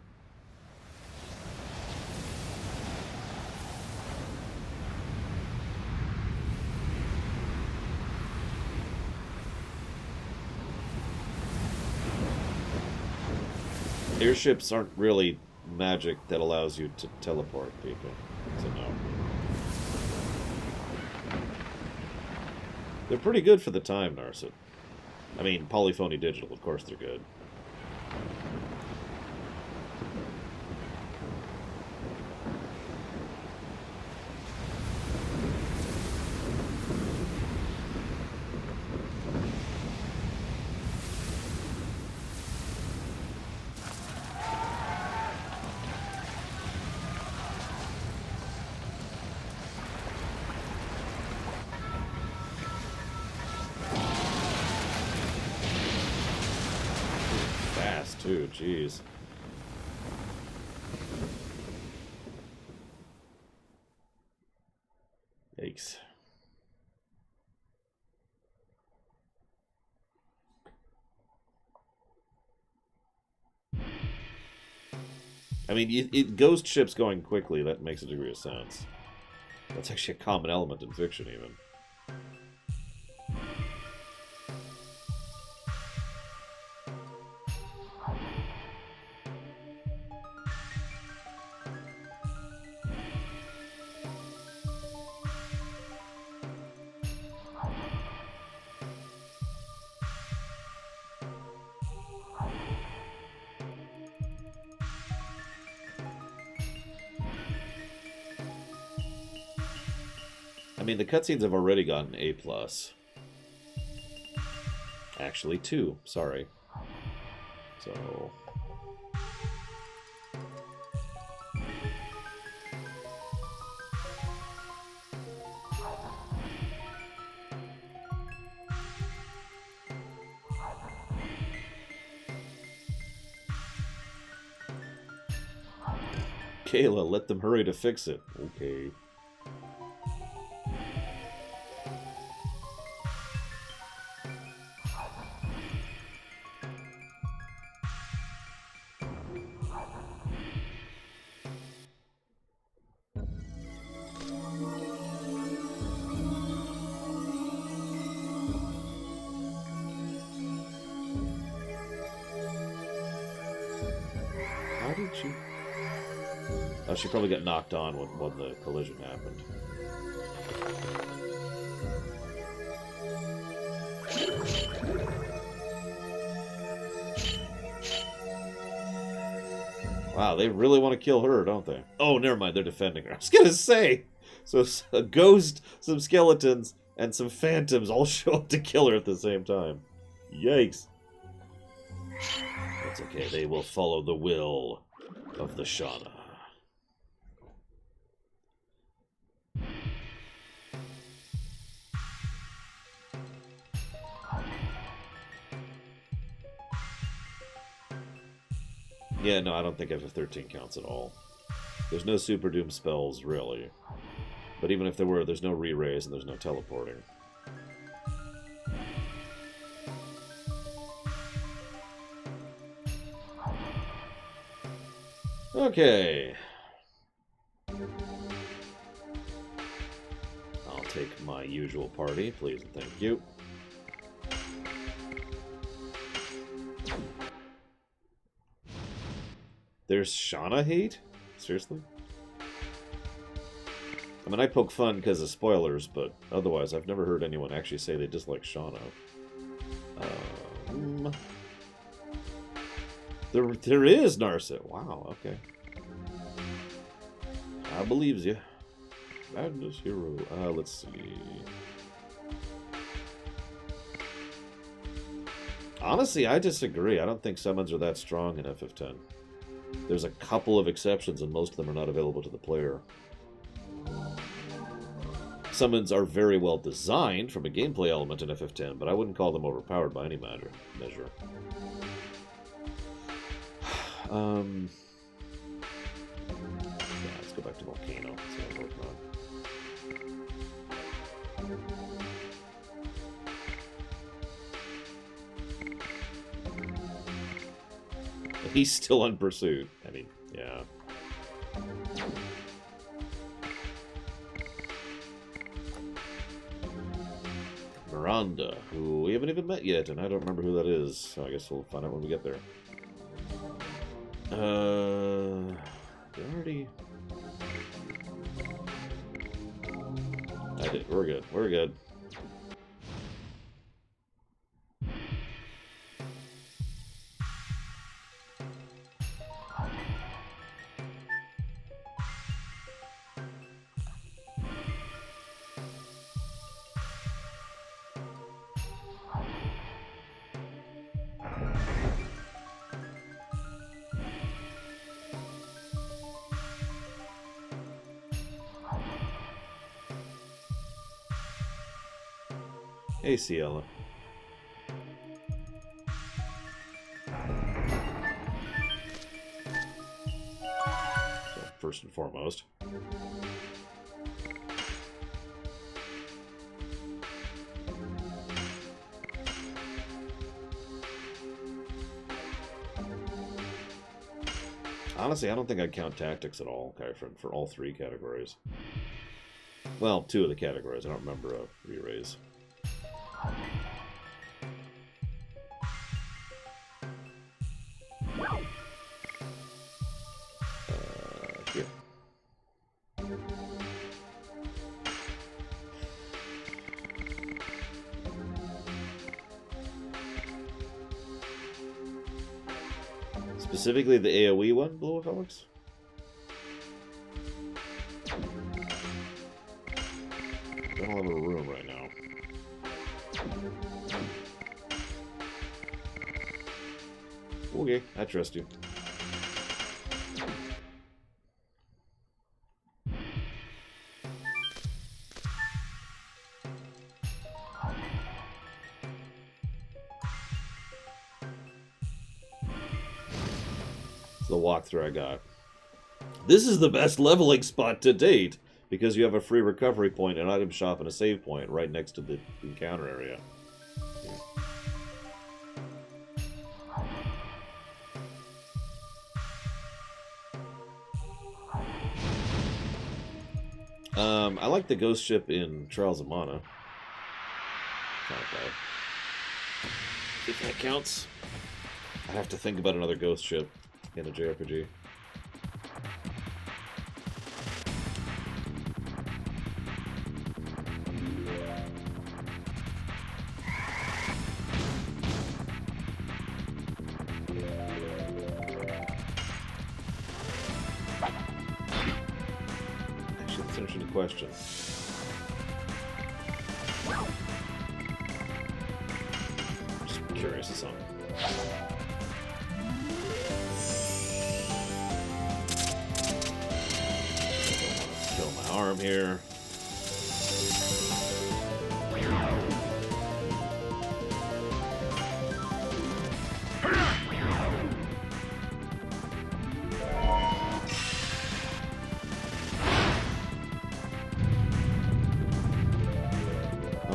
Airships aren't really magic that allows you to teleport people. So no. They're pretty good for the time, Narset. I mean, Polyphony Digital, of course they're good. Too, jeez. Yikes. I mean, ghost ships going quickly, that makes a degree of sense. That's actually a common element in fiction, even. I mean, the cutscenes have already gotten A+. Actually, 2. Sorry. So... Kayla, let them hurry to fix it. Okay. How did she... Oh, she probably got knocked on when the collision happened. Wow, they really want to kill her, don't they? Oh, never mind, they're defending her. I was gonna say! So a ghost, some skeletons, and some phantoms all show up to kill her at the same time. Yikes. That's okay, they will follow the will of the Shauna. Yeah, no, I don't think FF13 counts at all. There's no Super Doom spells, really. But even if there were, there's no re-raise and there's no teleporting. Okay. I'll take my usual party, please and thank you. There's Shauna hate? Seriously? I mean, I poke fun because of spoilers, but otherwise I've never heard anyone actually say they dislike Shauna. There is Narset. Wow, okay. I believes you. Madness hero. Let's see. Honestly, I disagree. I don't think summons are that strong in FF10. There's a couple of exceptions, and most of them are not available to the player. Summons are very well designed from a gameplay element in FF10, but I wouldn't call them overpowered by any measure. Yeah, let's go back to Volcano. That's what I'm working on. He's still on pursuit. I mean, yeah. Miranda, who we haven't even met yet, and I don't remember who that is, so I guess we'll find out when we get there. They already. I did. We're good. We're good. Hey, Ciela. So, first and foremost. Honestly, I don't think I'd count tactics at all, Kyfrin, for all three categories. Well, two of the categories. I don't remember a re-raise. Here. Specifically the AoE one, Blue Felix? I don't have a room right now. Okay, I trust you. It's the walkthrough I got. This is the best leveling spot to date because you have a free recovery point, an item shop, and a save point right next to the encounter area. I like the ghost ship in Trials of Mana. Okay. If that counts. I have to think about another ghost ship in a JRPG. Actually, that's an interesting question. Just curious of something. Kill my arm here.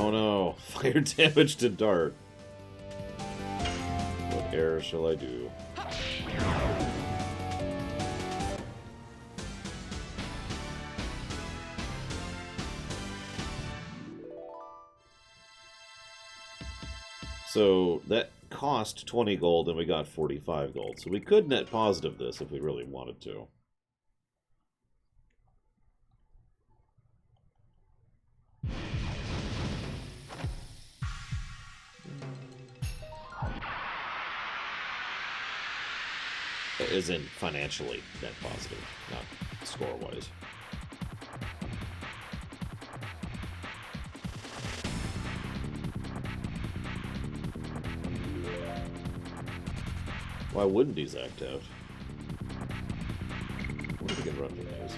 Oh no, fire damage to dart. What error shall I do? So that cost 20 gold and we got 45 gold. So we could net positive this if we really wanted to. As in financially net positive, not score-wise. Why wouldn't he act out? What if we can run for those?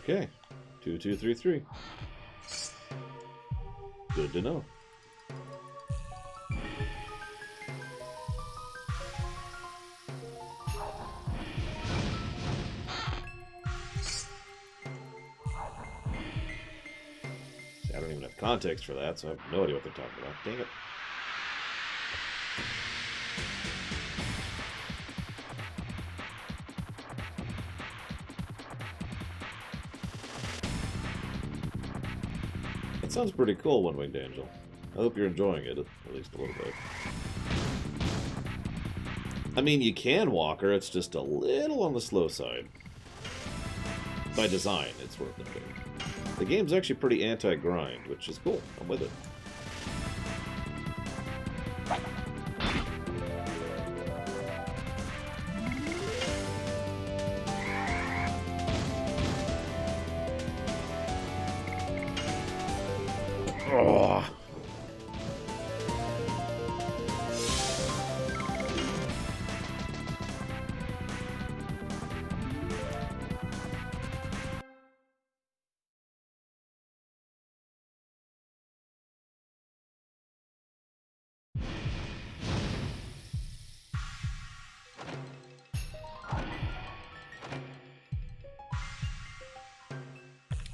Okay. 2233. Good to know. See, I don't even have context for that, so I have no idea what they're talking about. Dang it. That sounds pretty cool, One-Winged Angel. I hope you're enjoying it, at least a little bit. I mean, you can walk her, it's just a little on the slow side. By design, it's worth noting. The game's actually pretty anti-grind, which is cool. I'm with it. Oh.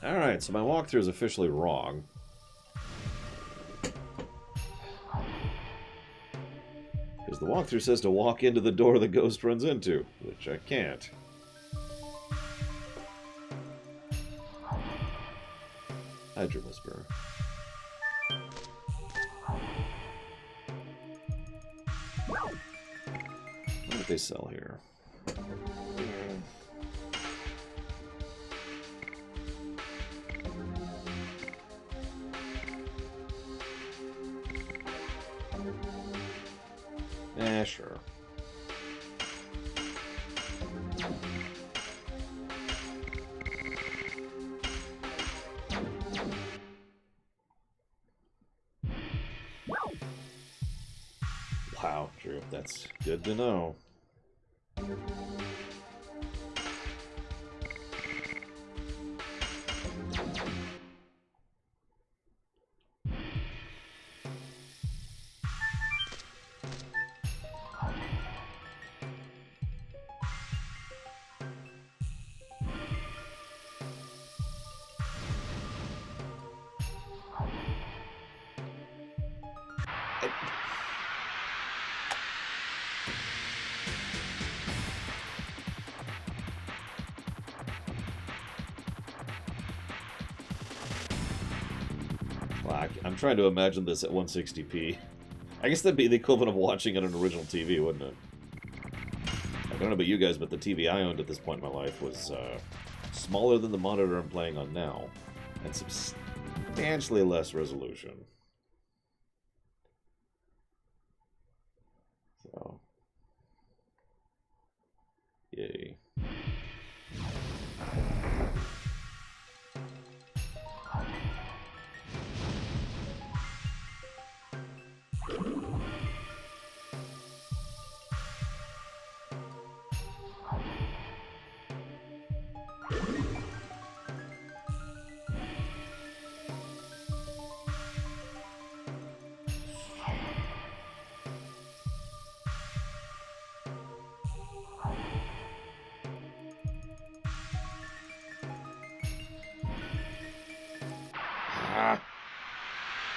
Alright, so my walkthrough is officially wrong. Because the walkthrough says to walk into the door the ghost runs into, which I can't. Hydra Whisperer. What did they sell here? Sure. Wow, Drew, that's good to know. I'm trying to imagine this at 160p. I guess that'd be the equivalent of watching it on an original TV, wouldn't it? I don't know about you guys, but the TV I owned at this point in my life was smaller than the monitor I'm playing on now, and substantially less resolution. So, yay.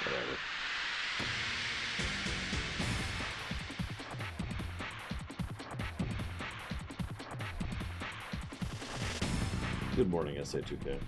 Whatever. Good morning, SA2K.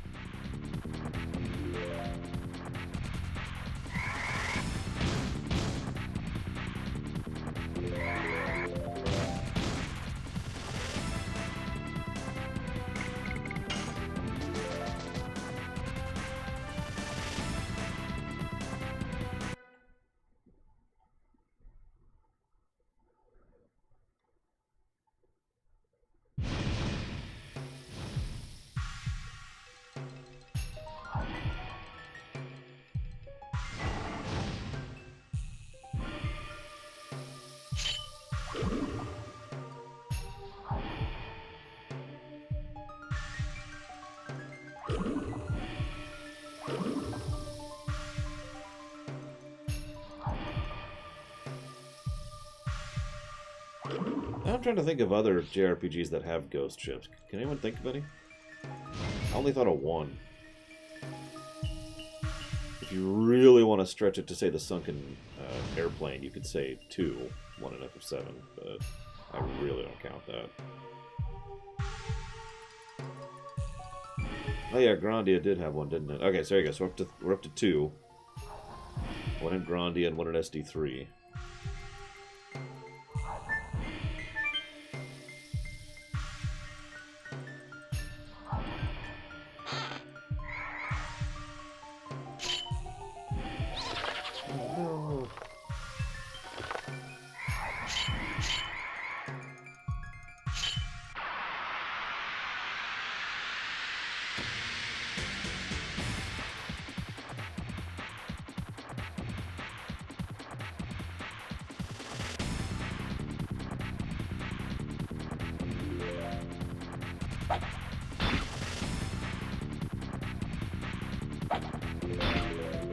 I'm trying to think of other JRPGs that have ghost ships. Can anyone think of any? I only thought of one. If you really want to stretch it to say the sunken airplane, you could say 2, 1 in FF7, but I really don't count that. Oh yeah, Grandia did have one, didn't it? Okay, so there you go. So we're up to 2. 1 in Grandia and 1 in SD3. Oh, no.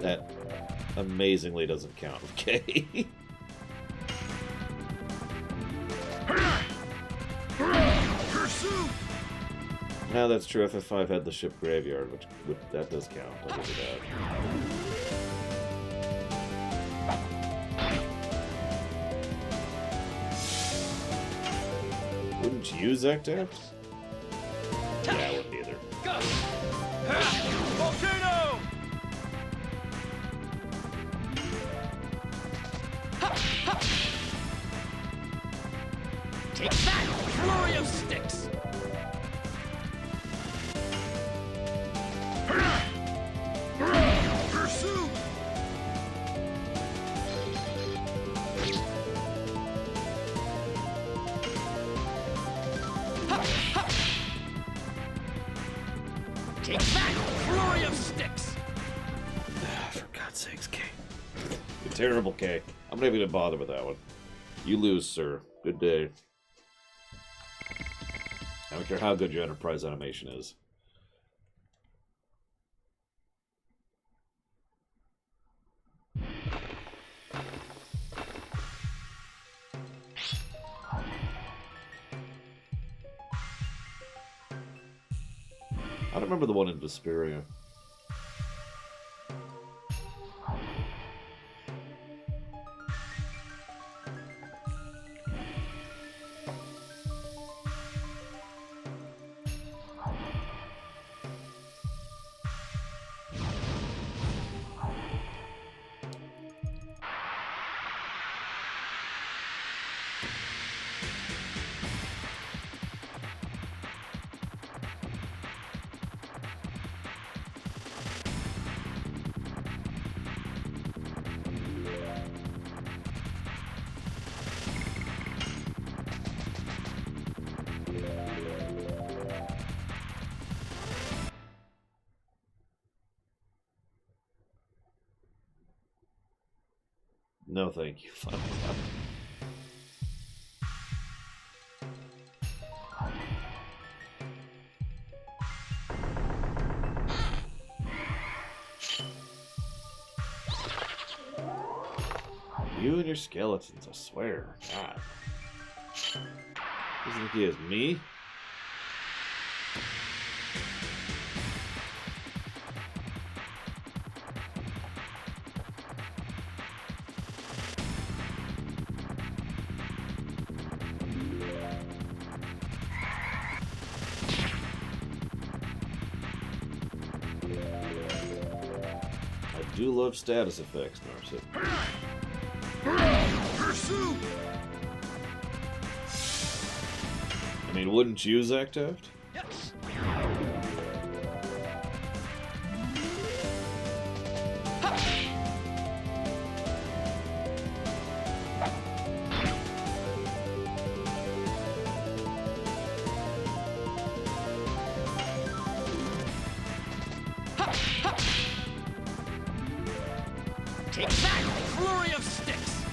That amazingly doesn't count, okay? Pursue! Now that's true. FF5 had the ship graveyard, which that does count. I'll give you that. Wouldn't you, Zektaft? Yeah, I wouldn't either. Go! Volcano! Take that! Flurry of sticks! Pursue! Take that! Flurry of sticks! For God's sakes, K. You're terrible, K. I'm not even gonna bother with that one. You lose, sir. Good day. I don't care how good your enterprise animation is. I don't remember the one in Vesperia. No, thank you. Final Cut. You and your skeletons, I swear. God. Doesn't think he is me? I do love status effects, Narset. Pursue! I mean, wouldn't you, Zektaft? Yes! Take that! Flurry of sticks!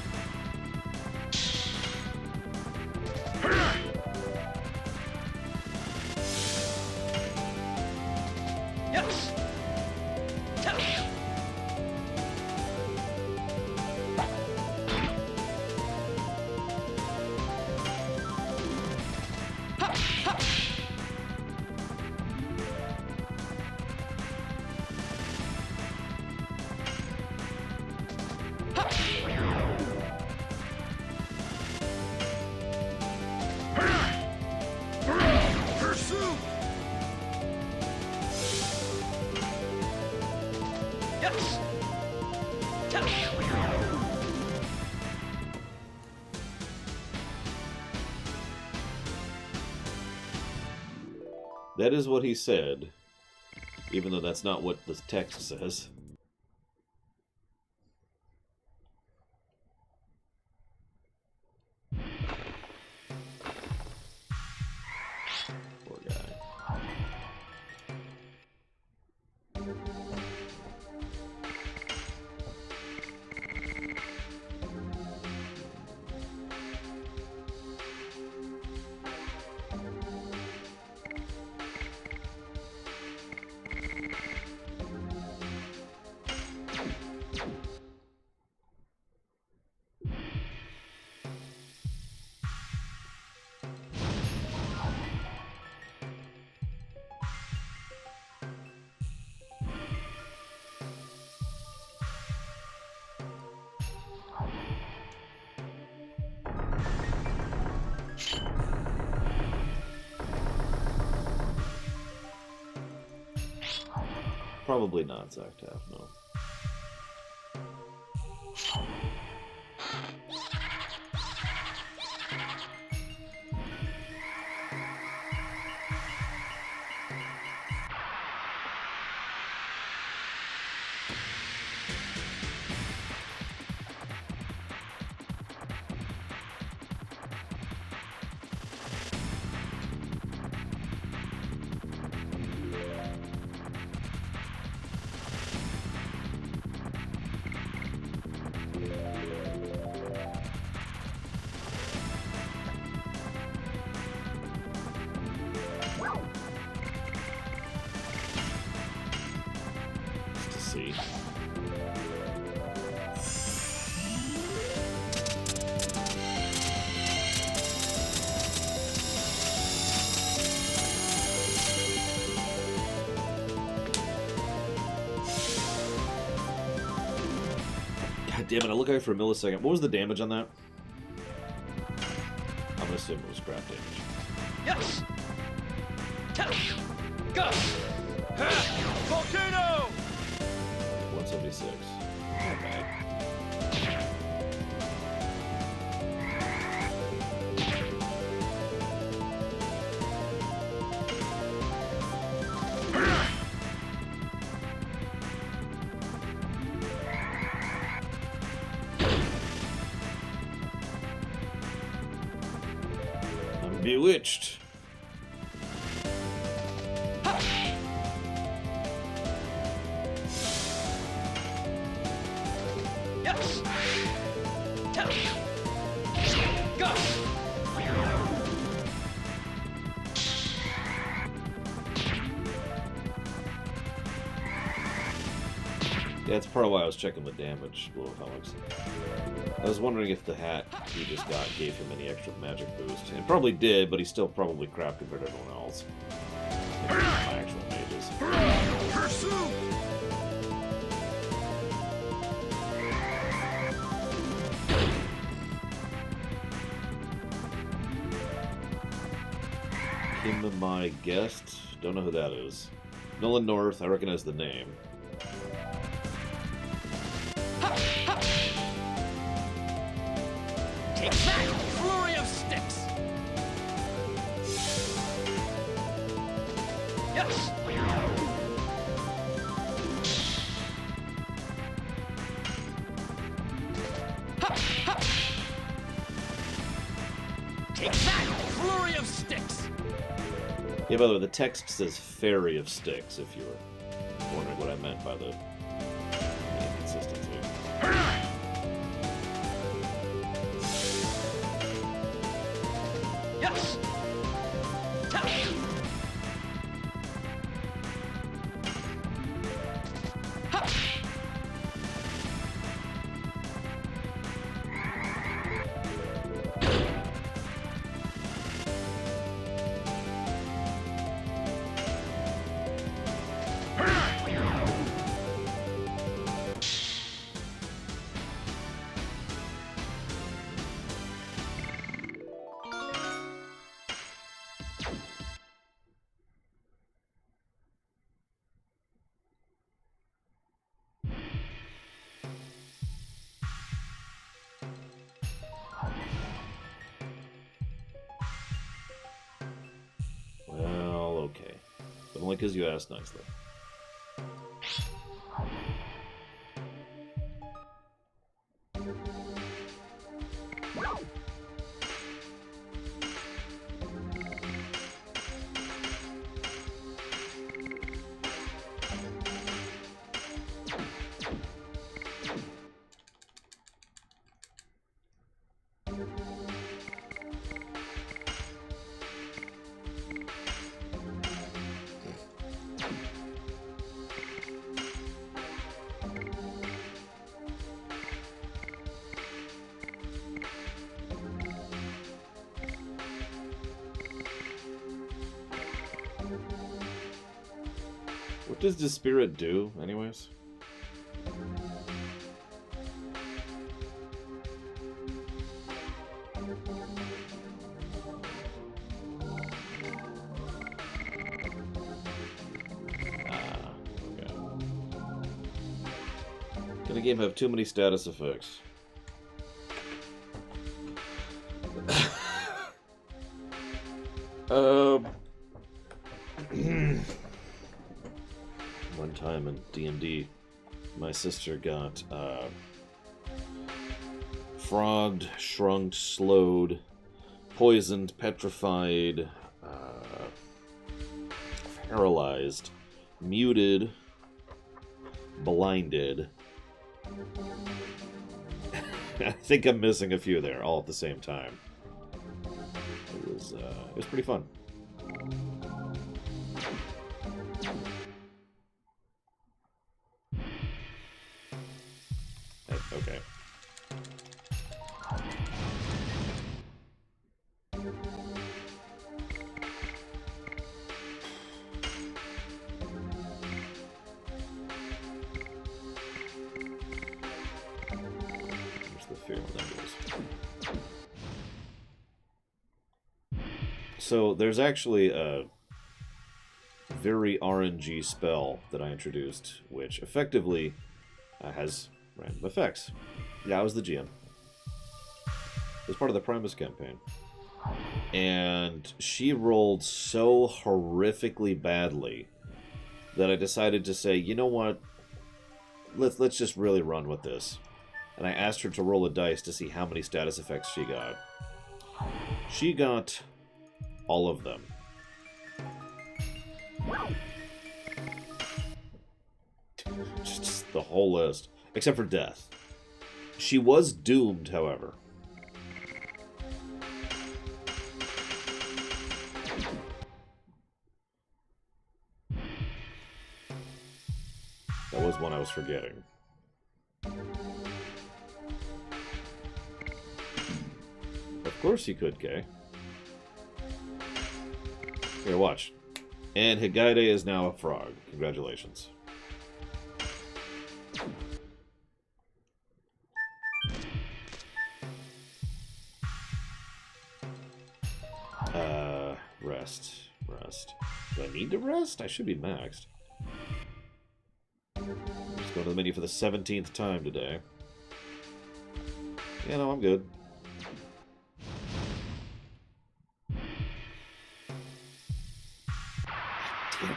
That is what he said, even though that's not what the text says. Poor guy. Probably not Zactaf, no. See. God damn it, I look at it for a millisecond. What was the damage on that? I'm gonna assume it was crap damage. Yes! Go! Volcano! 176. Not bad. I'm bewitched. Yes! Go! Yeah, that's part of why I was checking the damage, Blue Alex. I was wondering if the hat he just got gave him any extra magic boost. It probably did, but he's still probably crap compared to everyone else. Like my actual mages. Pursue! Him, my guest. Don't know who that is. Nolan North, I recognize the name. Take that! Flurry of sticks! Yes! Take that! Flurry of sticks! Yeah, by the way, the text says Fairy of Sticks, if you were wondering what I meant by the inconsistency. Yes! but only because you asked nicely. What does the spirit do, anyways? Okay. Can a game have too many status effects? One time in D&D, my sister got frogged, shrunk, slowed, poisoned, petrified, paralyzed, muted, blinded. I think I'm missing a few there, all at the same time. It was pretty fun. Okay. Where's the fear when that goes? So there's actually a very RNG spell that I introduced, which effectively has random effects. Yeah, I was the GM. It was part of the Primus campaign. And she rolled so horrifically badly that I decided to say, you know what? Let's just really run with this. And I asked her to roll a dice to see how many status effects she got. She got all of them. Just the whole list. Except for death. She was doomed, however. That was one I was forgetting. Of course you could, Kay. Here, watch. And Higade is now a frog. Congratulations. Rest. Do I need to rest? I should be maxed. Just go to the menu for the 17th time today. Yeah, no, I'm good. Damn,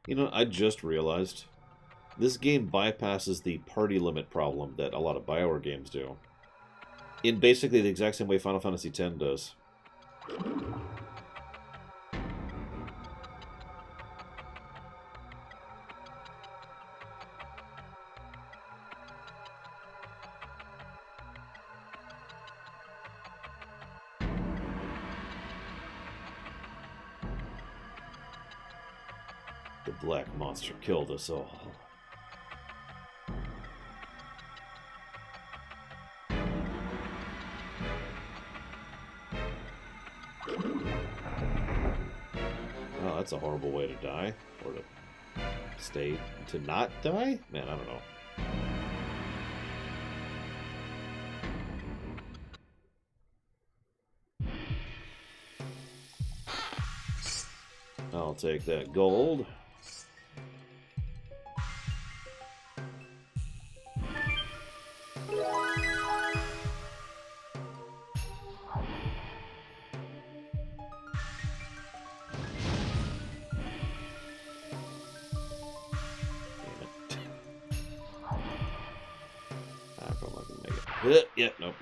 You know, I just realized This game bypasses the party limit problem that a lot of BioWare games do. In basically the exact same way Final Fantasy X does. The black monster killed us all. Oh, that's a horrible way to die. Or to stay... to not die? Man, I don't know. I'll take that gold. Yep, nope.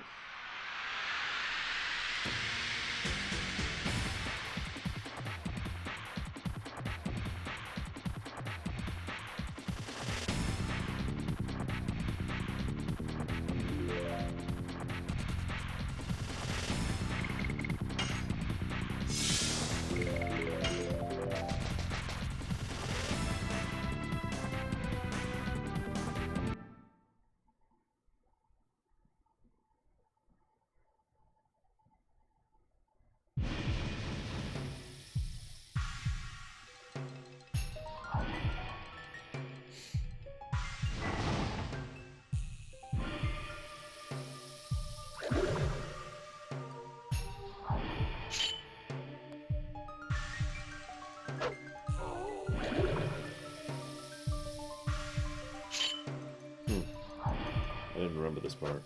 I didn't remember this part.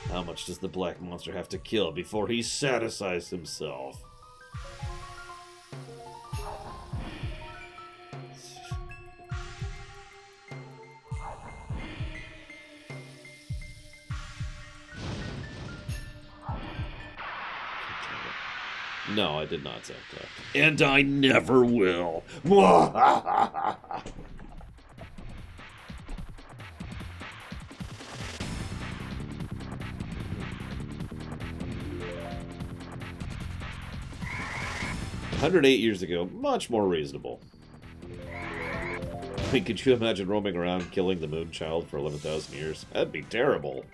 How much does the black monster have to kill before he satisfies himself? No, I did not say that. And I never will. 108 years ago, much more reasonable. I mean, could you imagine roaming around killing the moon child for 11,000 years? That'd be terrible.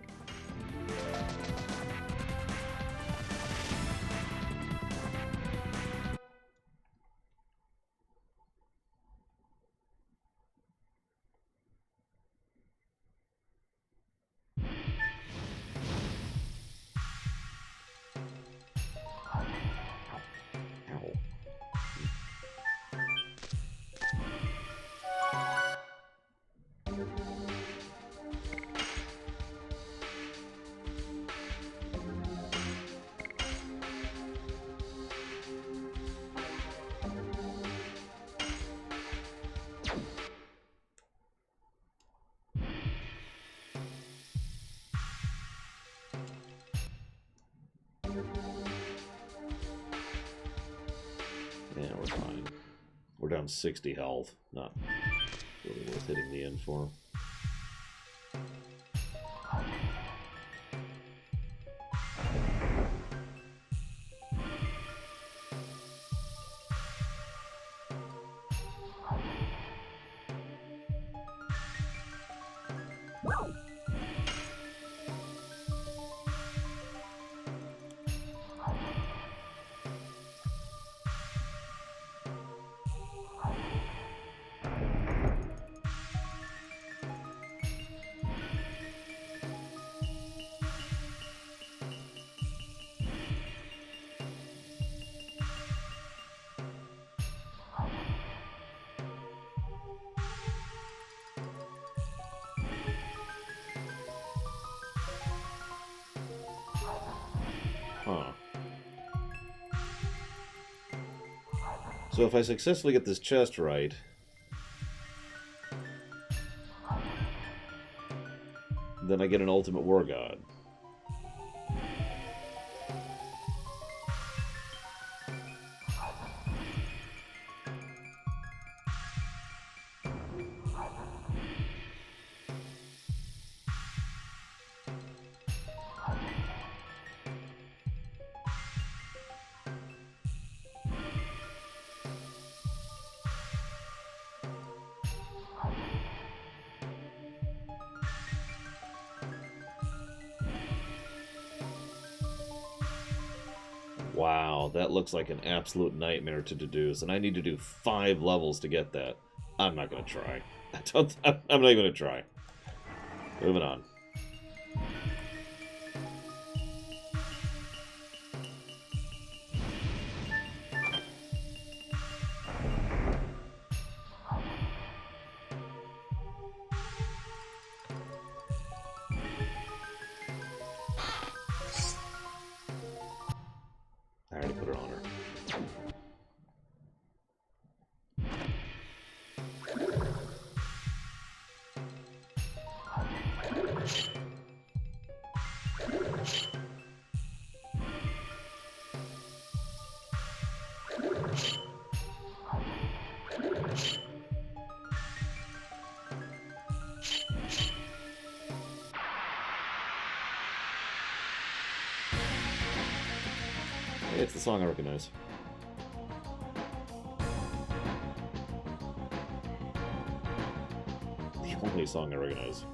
Yeah, we're fine. We're down 60 health. Not really worth hitting the end for. So if I successfully get this chest right... then I get an ultimate war god. Wow, that looks like an absolute nightmare to deduce, and I need to do 5 levels to get that. I'm not going to try. I'm not even going to try. Moving on. I already put it on her. Hey, it's the song I recognize. The only song I recognize.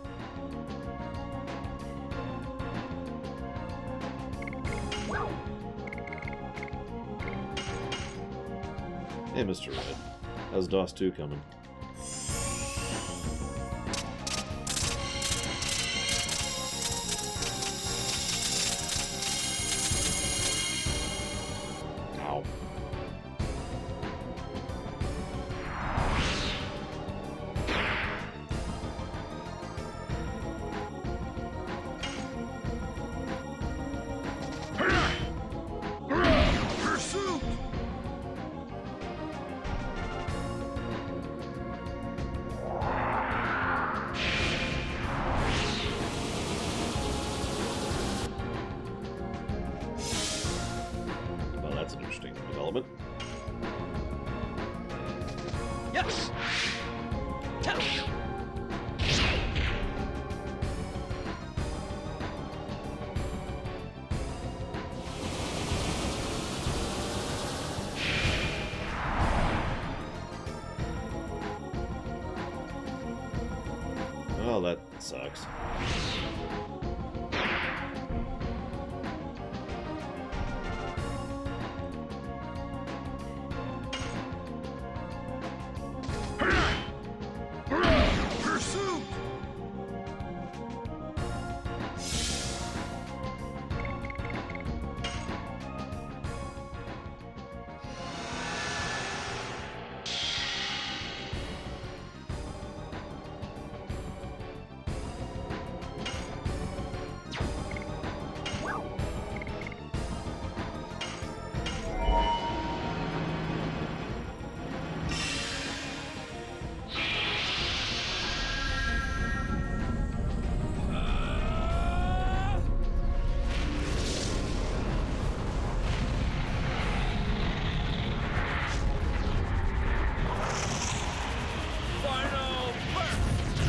Hey, Mr. Red. How's DOS 2 coming? Ow. Pursuit! Well, that's an interesting development. Yes. Tell. Well, that sucks. Pursuit! Final burst.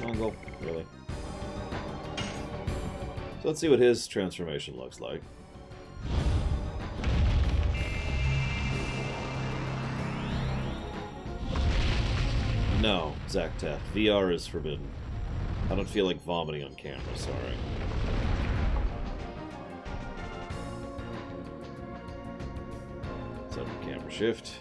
Mongol, really. So let's see what his transformation looks like. No, Zach Taft. VR is forbidden. I don't feel like vomiting on camera, sorry. Sudden camera shift.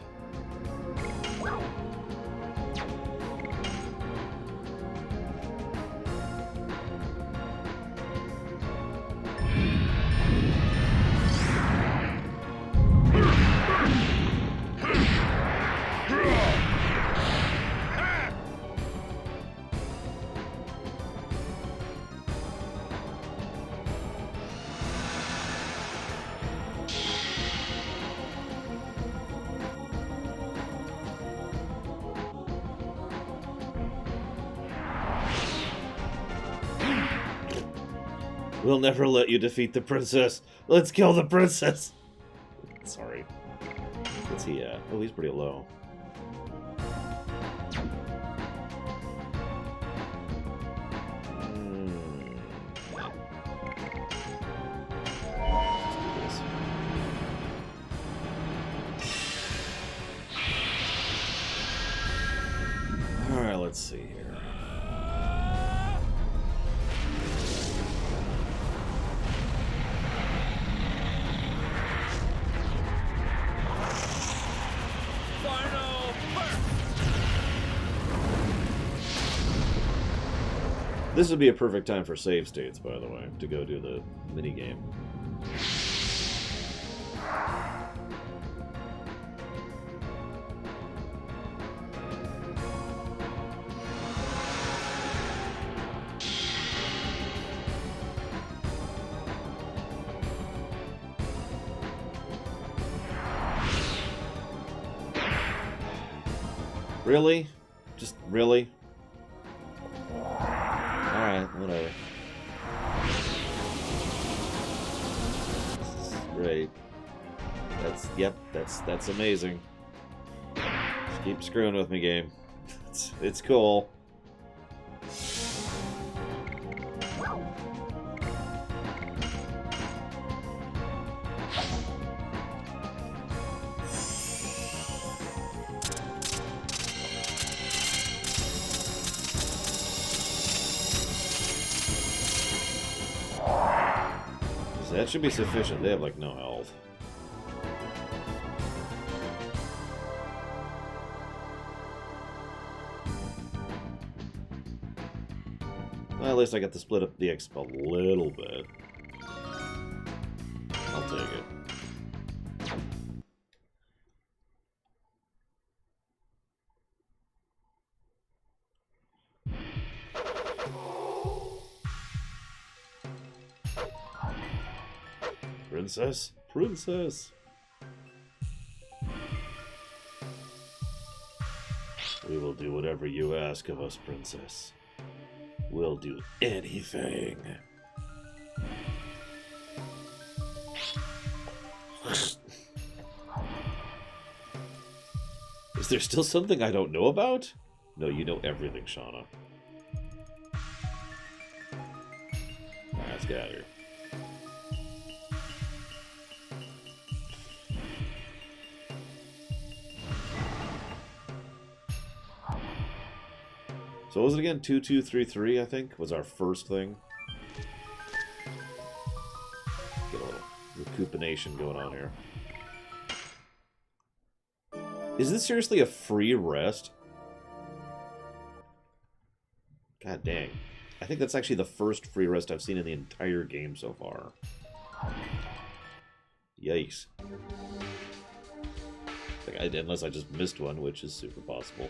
We'll never let you defeat the princess. Let's kill the princess. Sorry. What's he at? Oh, he's pretty low. Alright, let's see here. This would be a perfect time for save states, by the way, to go do the minigame. Really? Just really? Alright, whatever. Great. That's amazing. Just keep screwing with me, game. It's cool. That should be sufficient. They have, like, no health. Well, at least I got to split up the exp a little bit. I'll take it. Princess? Princess! We will do whatever you ask of us, Princess. We'll do anything. Is there still something I don't know about? No, you know everything, Shauna. Alright, let's get out of here. So what was it again? 2233, I think, was our first thing. Get a little recuperation going on here. Is this seriously a free rest? God dang. I think that's actually the first free rest I've seen in the entire game so far. Yikes. Unless I just missed one, which is super possible.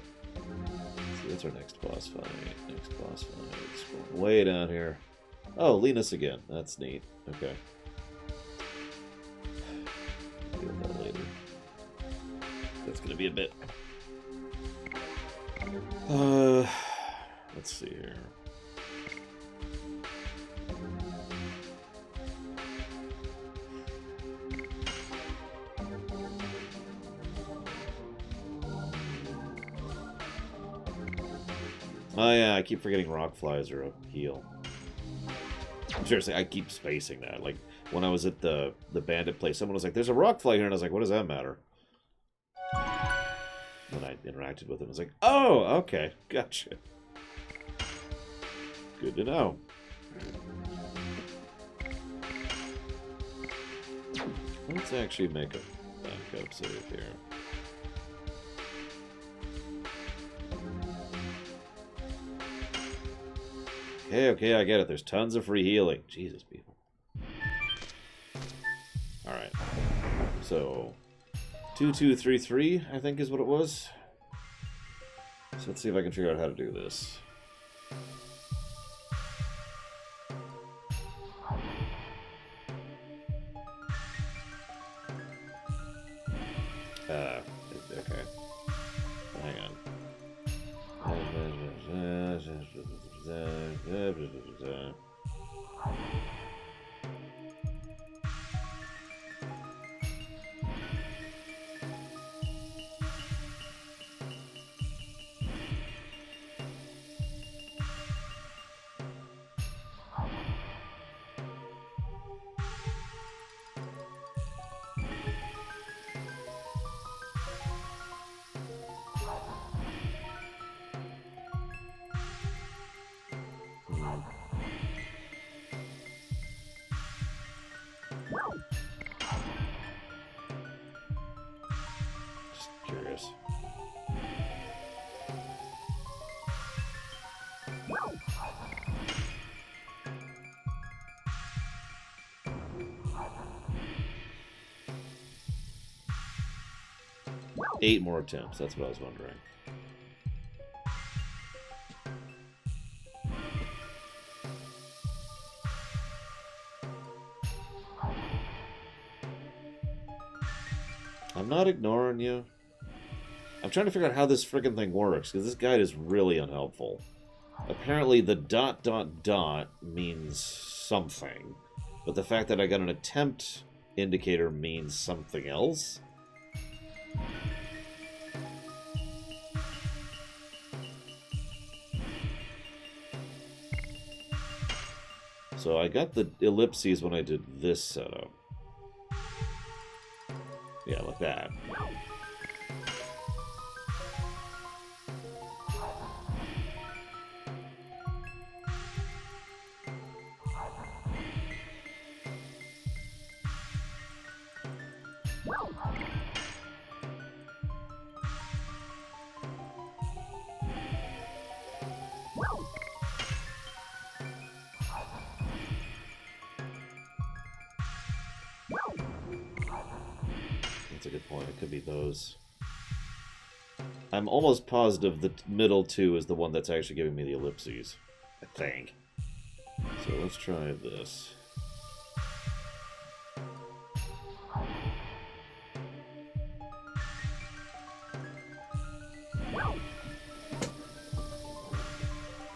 What's our next boss fight? Next boss fight. Scrolling way down here. Oh, Linus again. That's neat. Okay. Deal with that later. That's gonna be a bit. Let's see here. Oh yeah, I keep forgetting rock flies are a heal. Seriously, I keep spacing that. Like, when I was at the bandit place, someone was like, there's a rock fly here, and I was like, what does that matter? when I interacted with him. I was like, oh, okay, gotcha. Good to know. Let's actually make a backup save here. Okay, I get it. There's tons of free healing. Jesus, people. Alright. So, 2233, I think is what it was. So let's see if I can figure out how to do this. Okay. Hang on. 8 more attempts, that's what I was wondering. I'm not ignoring you. I'm trying to figure out how this friggin' thing works, because this guide is really unhelpful. Apparently the ... means something, but the fact that I got an attempt indicator means something else? So I got the ellipses when I did this setup. Yeah, like that. That's a good point. It could be those. I'm almost positive the middle 2 is the one that's actually giving me the ellipses. I think. So let's try this.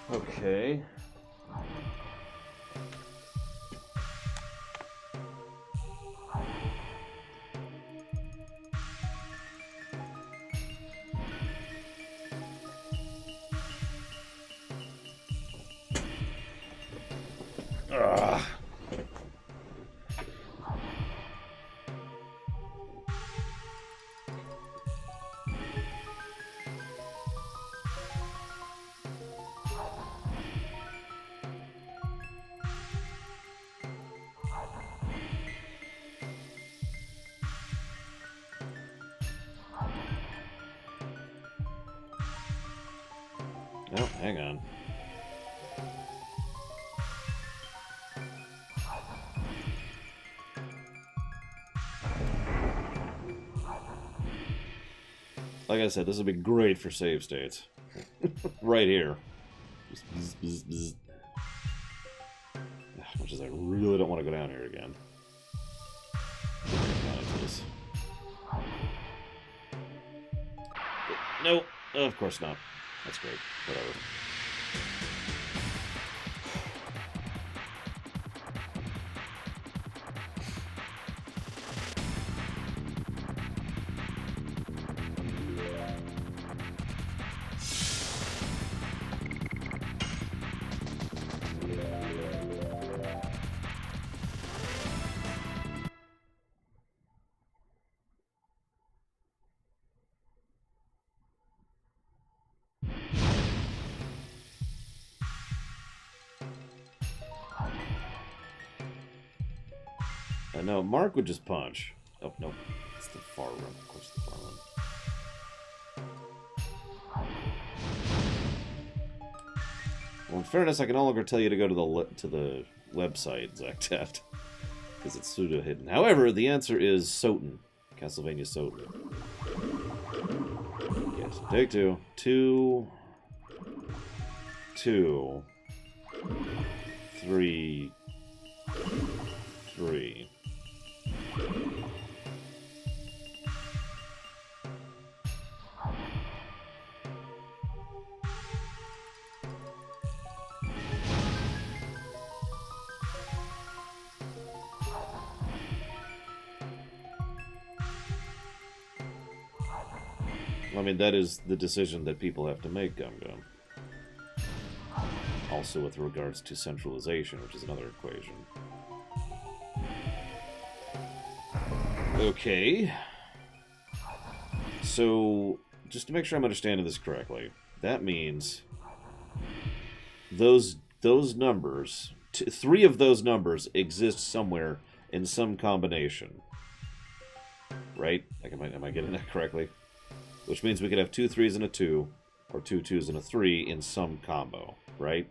Okay. Ugh. Oh, hang on. Like I said, this would be great for save states. Right here. Just bzz, bzz, bzz. As much as I really don't want to go down here again. No, of course not. That's great. Whatever. No, Mark would just punch. Oh, no. It's the far room. Of course, the far room. Well, in fairness, I can no longer tell you to go to the website, Zactaft, because it's pseudo-hidden. However, the answer is Soten. Castlevania Soten. Yes, take two. 2, 2, 3, 3. I mean, that is the decision that people have to make, Gum Gum. Also with regards to centralization, which is another equation. Okay. So, just to make sure I'm understanding this correctly, that means those numbers, 3 of those numbers exist somewhere in some combination. Right? Like, am I getting that correctly? Which means we could have 2 3s and a 2, or 2 2s and a 3 in some combo, right?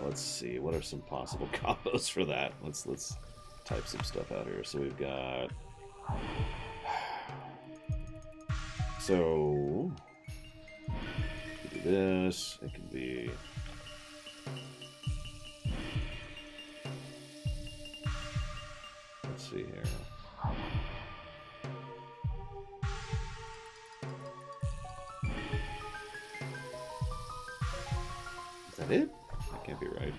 Let's see. What are some possible combos for that? Let's type some stuff out here. So we've got. So we do this. It can be. Let's see here. Is that it? That can't be right.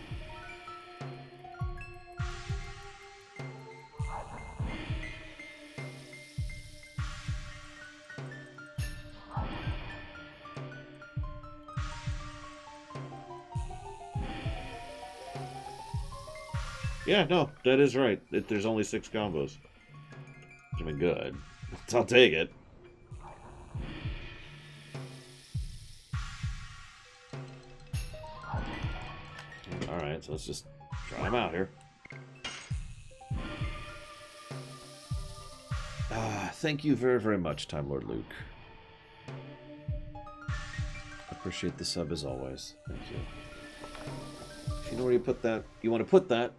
Yeah, no, that is right. There's only 6 combos. I mean, good. I'll take it. Alright, so let's just try them out here. Thank you very, very much, Time Lord Luke. Appreciate the sub as always. Thank you. If you know where you put that, you want to put that,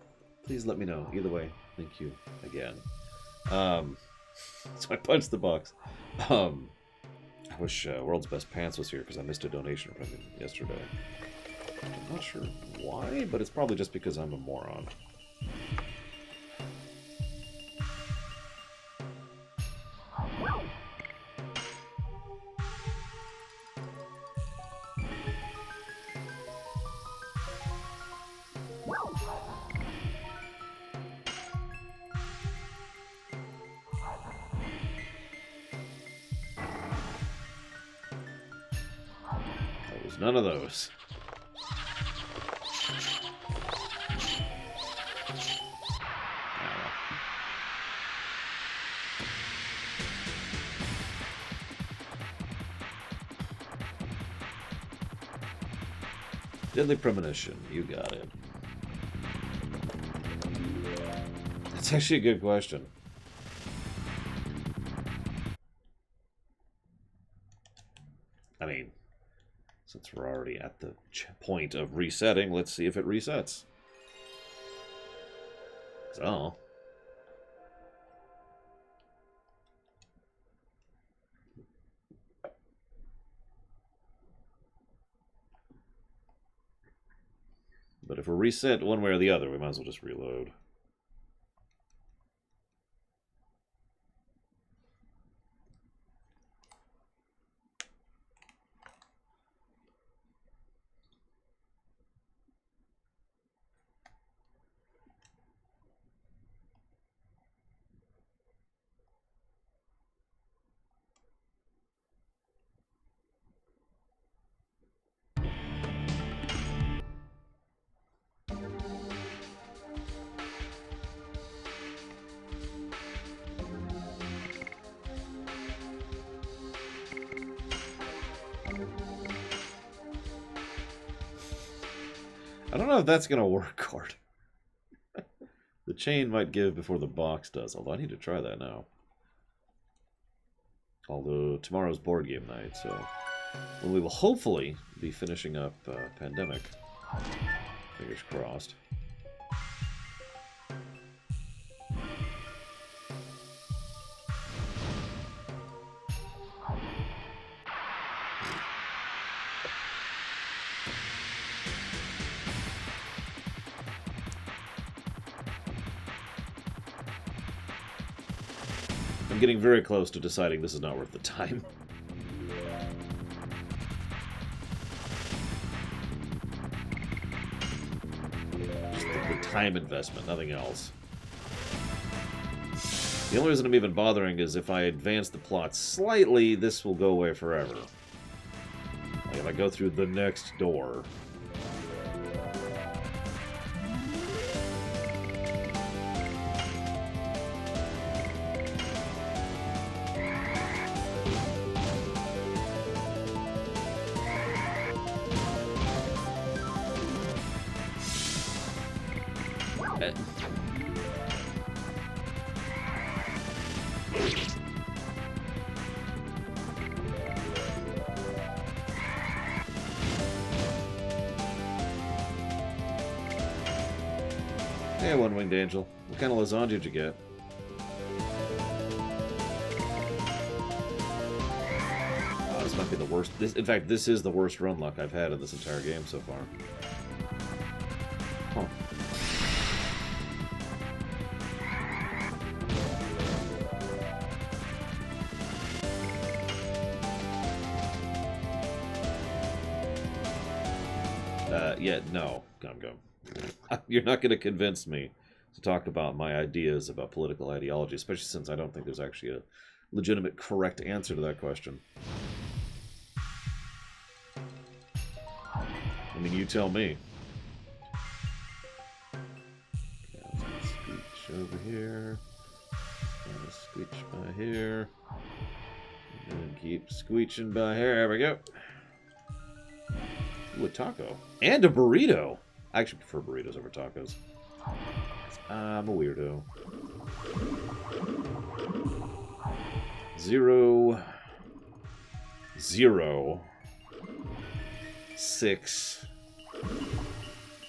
please let me know. Either way, thank you again. So I punched the box. I wish World's Best Pants was here because I missed a donation from him yesterday. I'm not sure why, but it's probably just because I'm a moron. That was none of those. Deadly Premonition, you got it. That's actually a good question. I mean, since we're already at the point of resetting, let's see if it resets. So... But if we're reset one way or the other, we might as well just reload. I don't know if that's going to work, Cord. The chain might give before the box does, although I need to try that now. Although tomorrow's board game night, so when we will hopefully be finishing up Pandemic. Fingers crossed. I'm getting very close to deciding this is not worth the time. Just the time investment, nothing else. The only reason I'm even bothering is if I advance the plot slightly, this will go away forever. Like if I go through the next door. Hey, One-Winged Angel. What kind of lasagna did you get? Oh, this might be the worst. In fact, this is the worst run luck I've had in this entire game so far. Huh. Yeah, no, Gum. You're not going to convince me to talk about my ideas about political ideology, especially since I don't think there's actually a legitimate correct answer to that question. I mean, you tell me. Yeah, let's scooch over here. Scooch by here. And keep squeeching by here. There we go. Ooh, a taco. And a burrito. I actually prefer burritos over tacos. I'm a weirdo. 0, 0, 6,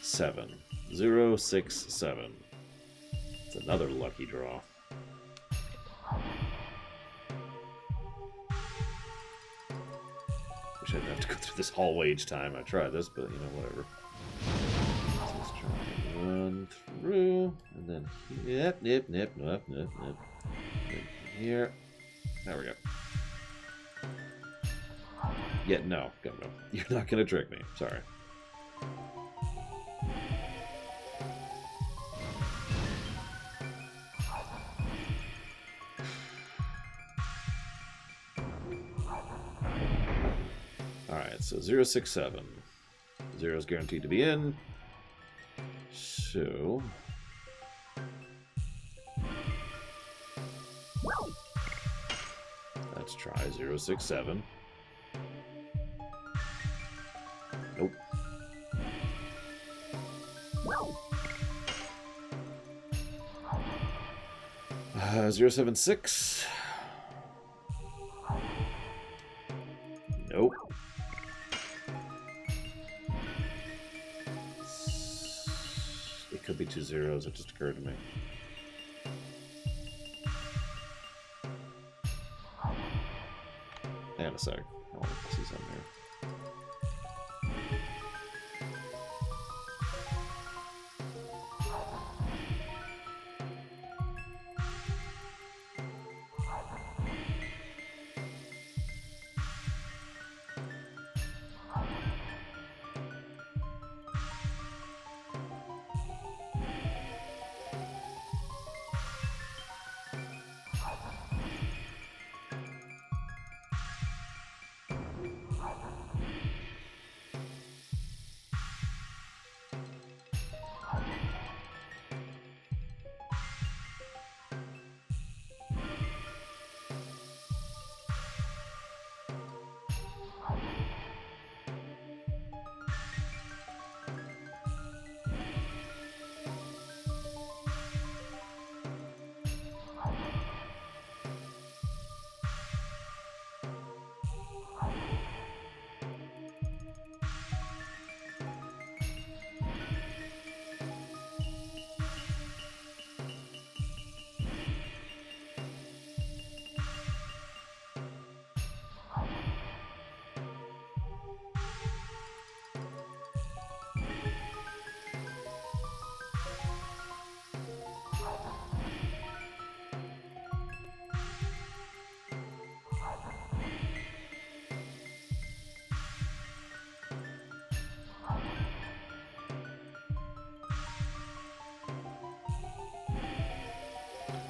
7. 0, 6, 7. It's another lucky draw. Wish I didn't have to go through this hallway each time I try this, but you know, whatever. Let's try to run through, and then yep. Here. There we go. Yeah, no. You're not gonna trick me. Sorry. Alright, so 0, 6, 7. 0 is guaranteed to be in. So... let's try 0, 6, 7. Nope. Uh, 0, 7, 6. Nope. It could be 2 zeros, it just occurred to me. And a sec. I want to see something here.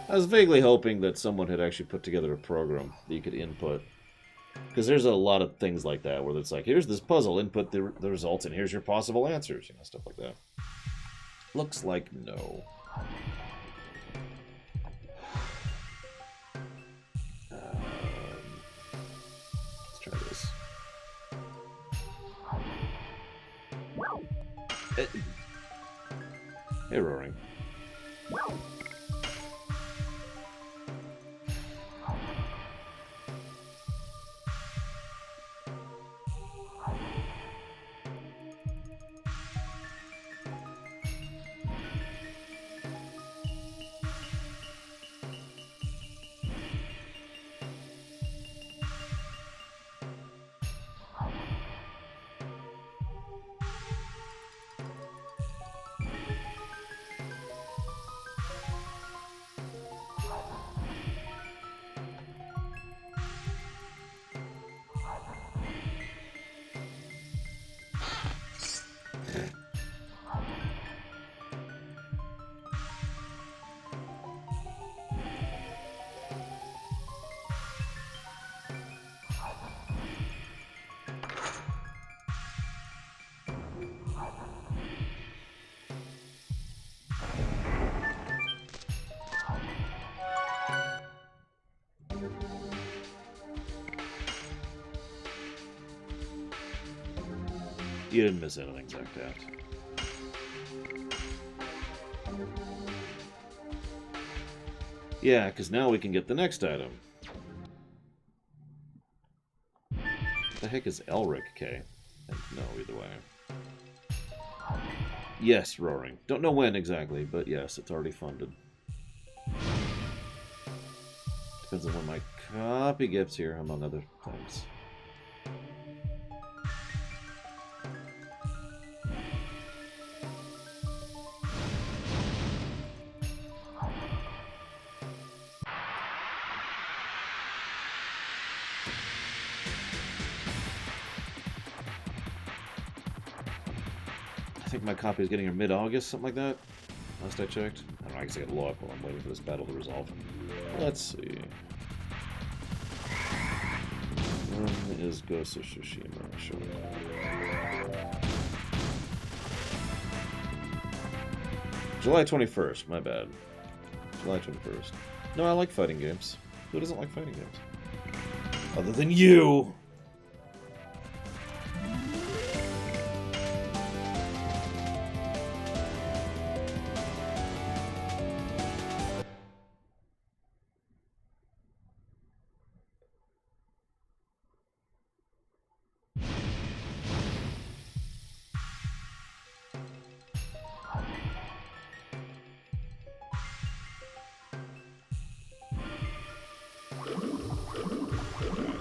I was vaguely hoping that someone had actually put together a program that you could input. Because there's a lot of things like that where it's like, here's this puzzle, input the results, and here's your possible answers. You know, stuff like that. Looks like no. Let's try this. Hey, Roaring. You didn't miss anything, Zach Taft. Yeah, because now we can get the next item. What the heck is Elric K? No, either way. Yes, Roaring. Don't know when exactly, but yes, it's already funded. Depends on when my copy gets here, among other things. I think my copy is getting here mid-August, something like that. Last I checked. I don't know, I guess I gotta look while I'm waiting for this battle to resolve. Let's see. When is Ghost of Tsushima showing up? July 21st, my bad. July 21st. No, I like fighting games. Who doesn't like fighting games? Other than you!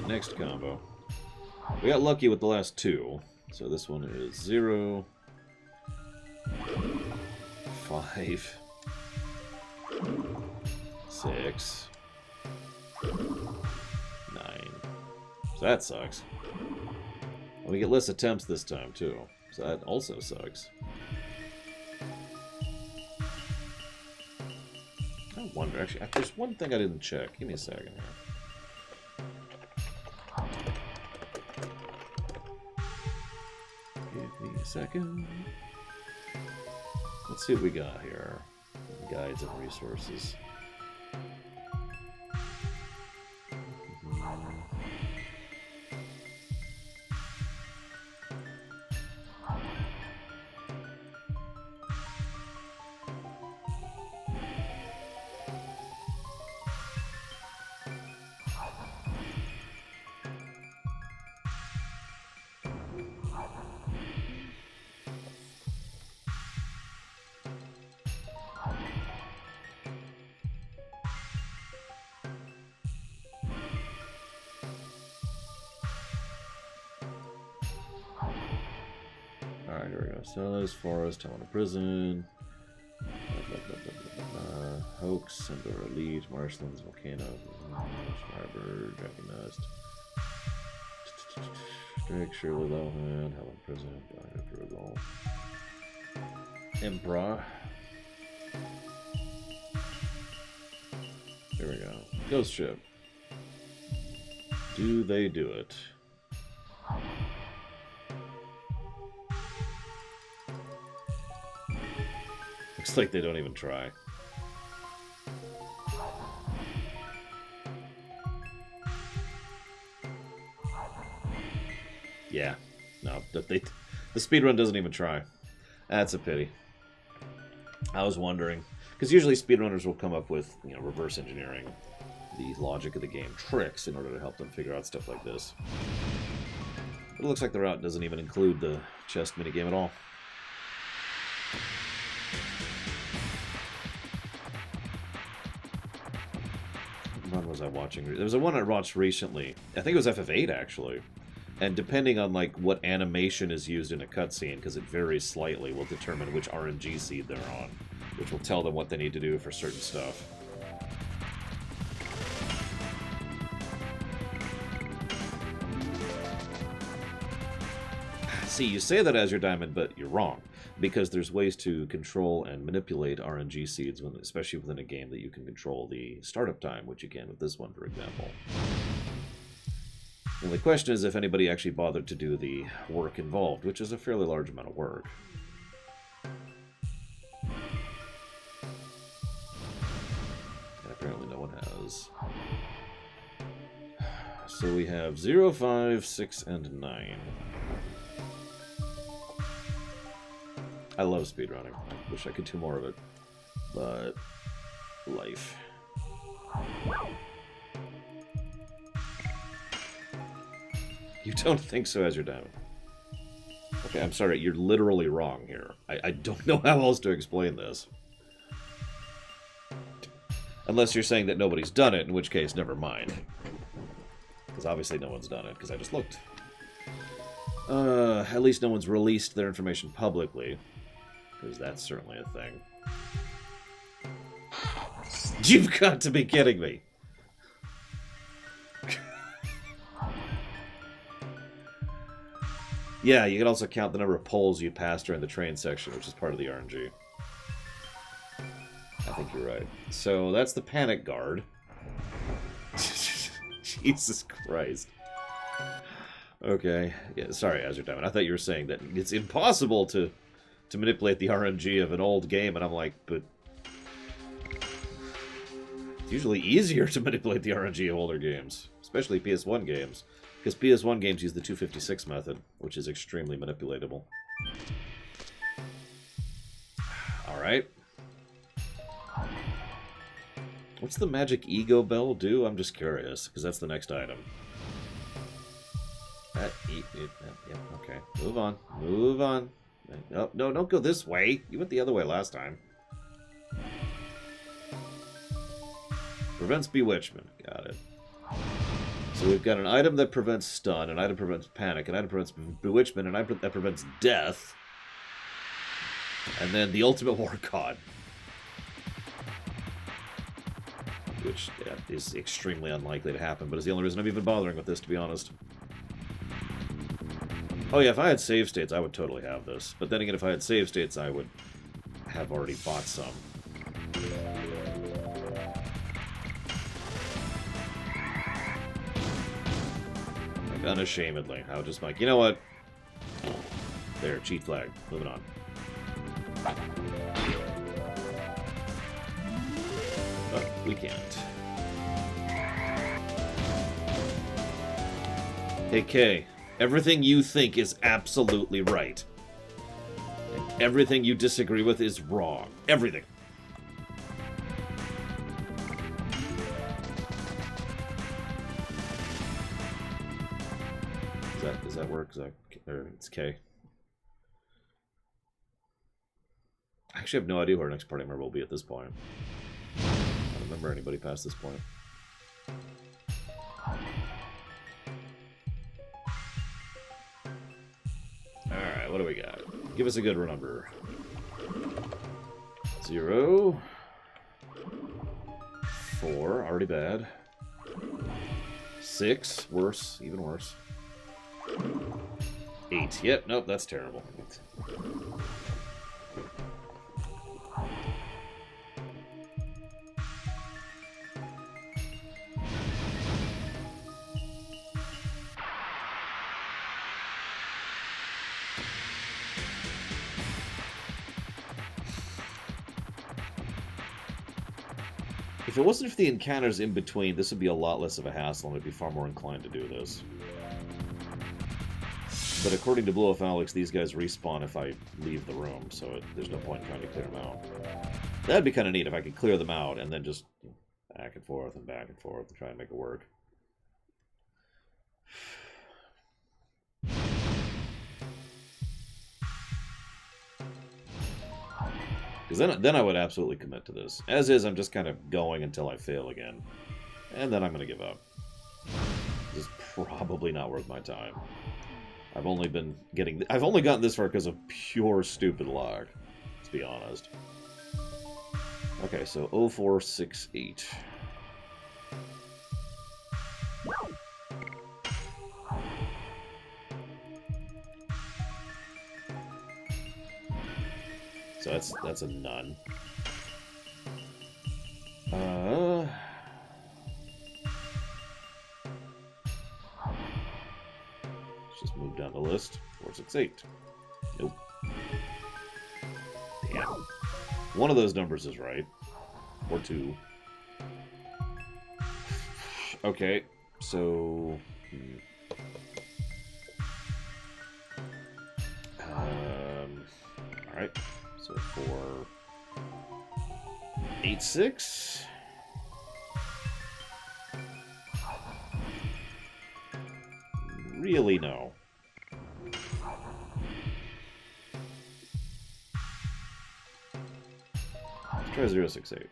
Next combo. We got lucky with the last two. So this one is 0, 5, 6, 9. So that sucks. And we get less attempts this time too. So that also sucks. I wonder, actually, there's one thing I didn't check. Give me a second here. Give me a second. Let's see what we got here. Guides and resources. Alright, here we go. Sellers, Forest, Town of Prison, Hoax, Centaur Elite, Marshlands, Volcano, Harbor, Dragon Nest, Drake, Shirley, Lowhand, Helen Prison, Frugal, Emperor. Here we go. Ghost ship. Do they do it? Looks like they don't even try. Yeah. No, the speedrun doesn't even try. That's a pity. I was wondering. Because usually speedrunners will come up with, reverse engineering the logic of the game tricks in order to help them figure out stuff like this. But it looks like the route doesn't even include the chest minigame at all. What one was I watching? There was a one I watched recently. I think it was FF8, actually. And depending on, like, what animation is used in a cutscene, because it varies slightly, will determine which RNG seed they're on, which will tell them what they need to do for certain stuff. See, you say that as your diamond, but you're wrong. Because there's ways to control and manipulate RNG seeds, especially within a game that you can control the startup time, which you can with this one, for example. And the question is if anybody actually bothered to do the work involved, which is a fairly large amount of work. And apparently no one has. So we have 0, 5, 6, and 9. I love speedrunning. I wish I could do more of it. But life. You don't think so, as your diamond. Okay, I'm sorry, you're literally wrong here. I don't know how else to explain this. Unless you're saying that nobody's done it, in which case, never mind. Because obviously no one's done it, because I just looked. At least no one's released their information publicly. Because that's certainly a thing. You've got to be kidding me! Yeah, you can also count the number of poles you pass during the train section, which is part of the RNG. I think you're right. So that's the panic guard. Jesus Christ. Okay. Yeah, sorry, Azure Diamond. I thought you were saying that it's impossible to manipulate the RNG of an old game, and I'm like, but it's usually easier to manipulate the RNG of older games, especially PS1 games, because PS1 games use the 256 method, which is extremely manipulatable. Alright. What's the magic ego bell do? I'm just curious, because that's the next item. Yeah, okay. Move on. Move on. No, no, don't go this way. You went the other way last time. Prevents bewitchment. Got it. So we've got an item that prevents stun, an item prevents panic, an item prevents bewitchment, an item that prevents death, and then the ultimate war god. Which is extremely unlikely to happen, but is the only reason I'm even bothering with this, to be honest. Oh yeah, if I had save states, I would totally have this. But then again, if I had save states, I would have already bought some. Like, unashamedly. I would just be like, you know what? There, cheat flag. Moving on. But we can't. Hey, Kay. Everything you think is absolutely right. And everything you disagree with is wrong. Everything. Does that work? Or it's K. I actually have no idea who our next party member will be at this point. I don't remember anybody past this point. Alright, what do we got? Give us a good number. 0. 4, already bad. 6, worse, even worse. 8, yep, nope, that's terrible. If it wasn't for the encounters in between, this would be a lot less of a hassle, and I'd be far more inclined to do this. But according to Blue Off Alex, these guys respawn if I leave the room, so there's no point in trying to clear them out. That'd be kind of neat if I could clear them out and then just back and forth and back and forth and try and make it work. Because then I would absolutely commit to this. As is, I'm just kind of going until I fail again. And then I'm going to give up. This is probably not worth my time. I've only gotten this far because of pure stupid luck, to be honest. Okay, so 0468. So that's a none. Let's just move down the list. 468. Nope. Damn. One of those numbers is right. Or two. Okay, so... Alright. So 486. Really, no. Let's try 068.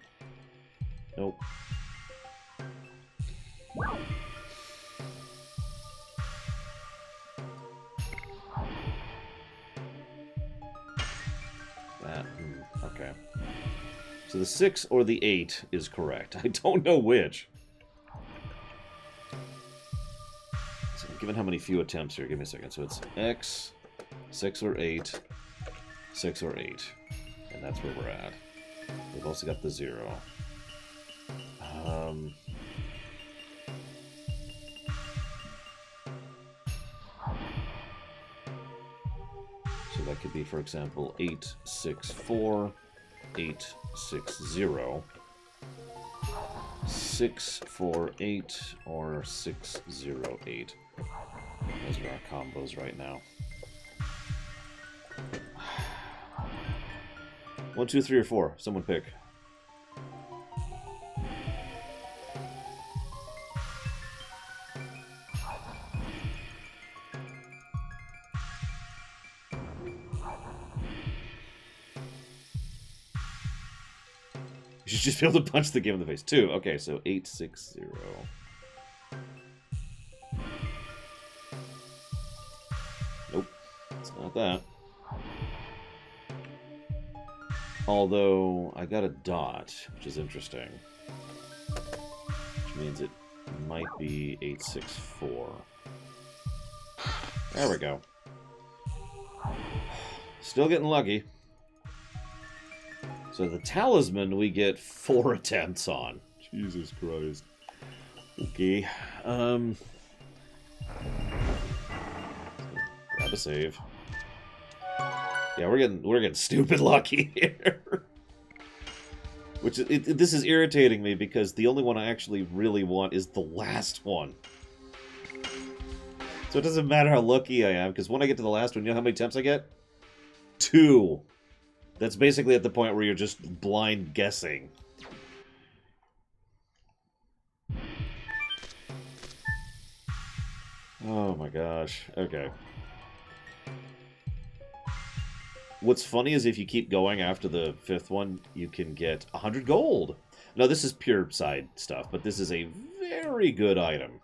Nope. Okay. So the 6 or the 8 is correct. I don't know which. So given how many few attempts here, give me a second. So it's X, 6 or 8, 6 or 8. And that's where we're at. We've also got the 0. So that could be, for example, 864, 860, 648, or 608. Those are our combos right now. 1, 2, 3, or 4. Someone pick. You should just be able to punch the game in the face. 2. Okay, so 860. Nope. It's not that. Although, I got a dot, which is interesting. Which means it might be 864. There we go. Still getting lucky. So the talisman we get 4 attempts on. Jesus Christ. Okay. Grab a save. Yeah, we're getting stupid lucky here. Which this is irritating me because the only one I actually really want is the last one. So it doesn't matter how lucky I am, because when I get to the last one, you know how many attempts I get? 2. That's basically at the point where you're just blind guessing. Oh my gosh. Okay. What's funny is if you keep going after the 5th one, you can get 100 gold. Now, this is pure side stuff, but this is a very good item.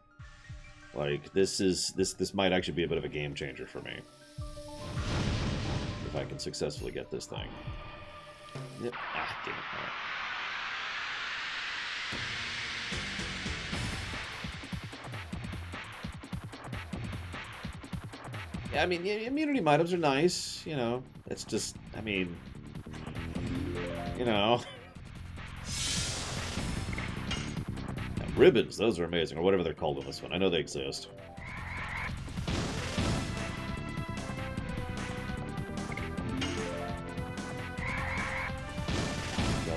Like, this might actually be a bit of a game changer for me. If I can successfully get this thing. Yep. Ah, damn it. All right. Yeah, I mean, immunity items are nice, you know. It's just, I mean, you know. And ribbons, those are amazing, or whatever they're called in this one. I know they exist.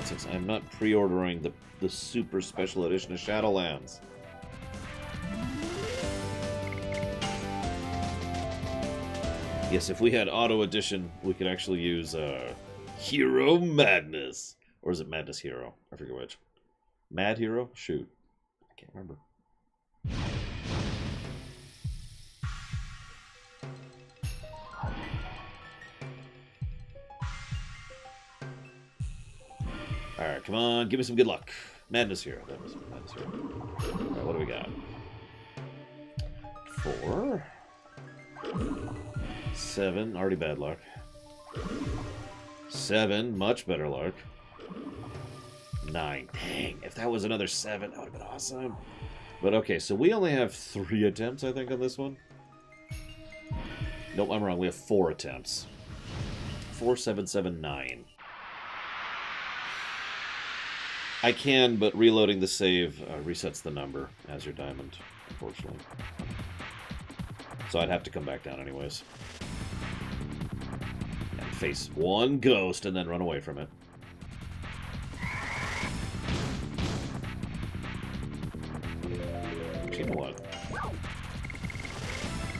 nonsense. I'm not pre-ordering the super special edition of Shadowlands. Yes, if we had auto edition, we could actually use Hero Madness. Or is it Madness Hero? I forget which. Mad Hero? Shoot. I can't remember. Alright, come on, give me some good luck. Madness Hero. That was Madness Hero. Alright, what do we got? 4. 7, already bad luck. 7, much better luck. 9, dang, if that was another 7, that would have been awesome. But okay, so we only have 3 attempts, I think, on this one. Nope, I'm wrong, we have 4 attempts. 4, 7, 7, 9. I can, but reloading the save resets the number as your diamond, unfortunately. So I'd have to come back down anyways. And face one ghost and then run away from it. Actually, you know what?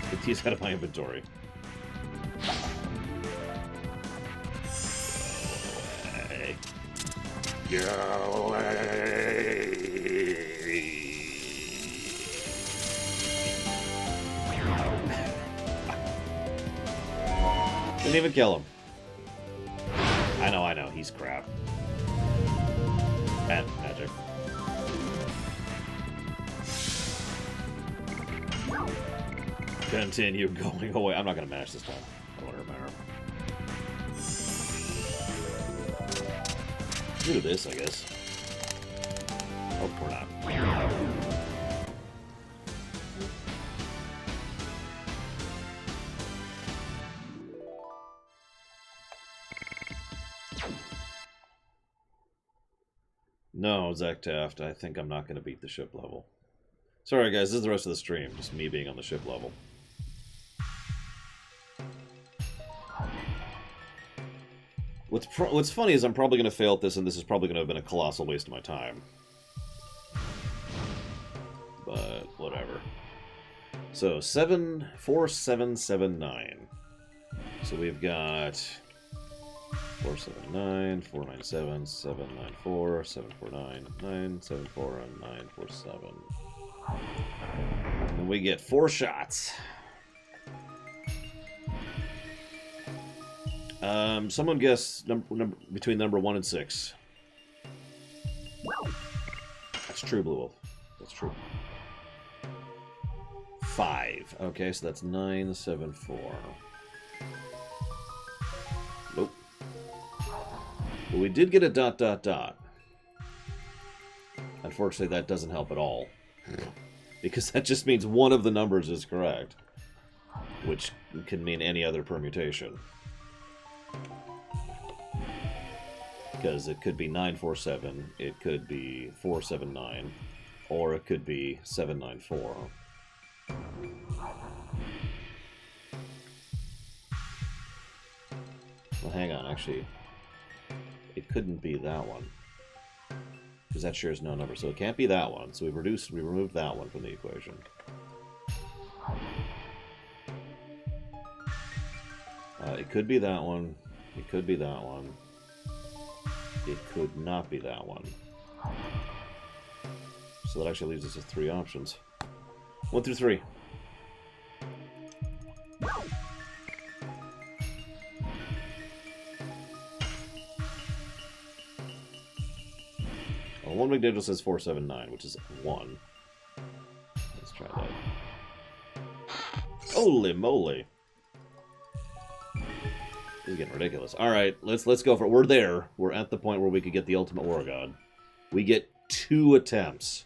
Get these out of my inventory. Go away. Didn't even kill him. I know, he's crap. And magic. Continue going away. I'm not gonna mash this time. I don't want to remember. Do this, I guess. Oh, we're not. No, Zach Taft, I think I'm not going to beat the ship level. Sorry, guys, this is the rest of the stream. Just me being on the ship level. What's funny is I'm probably going to fail at this, and this is probably going to have been a colossal waste of my time. But, whatever. So, 4, 7, 7, 9. So we've got 4, 7, 9, 4, 9, 7, 7, 9, 4, 7, 4, 9, 9, 7, 4, and 9, 4, 7. And we get 4 shots. Someone guess between number 1 and 6. That's true, Blue Wolf. That's true. 5. Okay, so that's 9, 7, 4. Nope. But we did get a ... Unfortunately, that doesn't help at all. Because that just means one of the numbers is correct. Which can mean any other permutation. Because it could be 947, it could be 479, or it could be 794. Well, hang on, actually, it couldn't be that one. Because that shares no number, so it can't be that one. So we removed that one from the equation. It could be that one. It could be that one. It could not be that one. So that actually leaves us with 3 options. 1 through 3. Well, one McDaniel says 479, which is 1. Let's try that. Holy moly! This is getting ridiculous. Alright, let's go for it. We're there. We're at the point where we could get the ultimate War God. We get 2 attempts.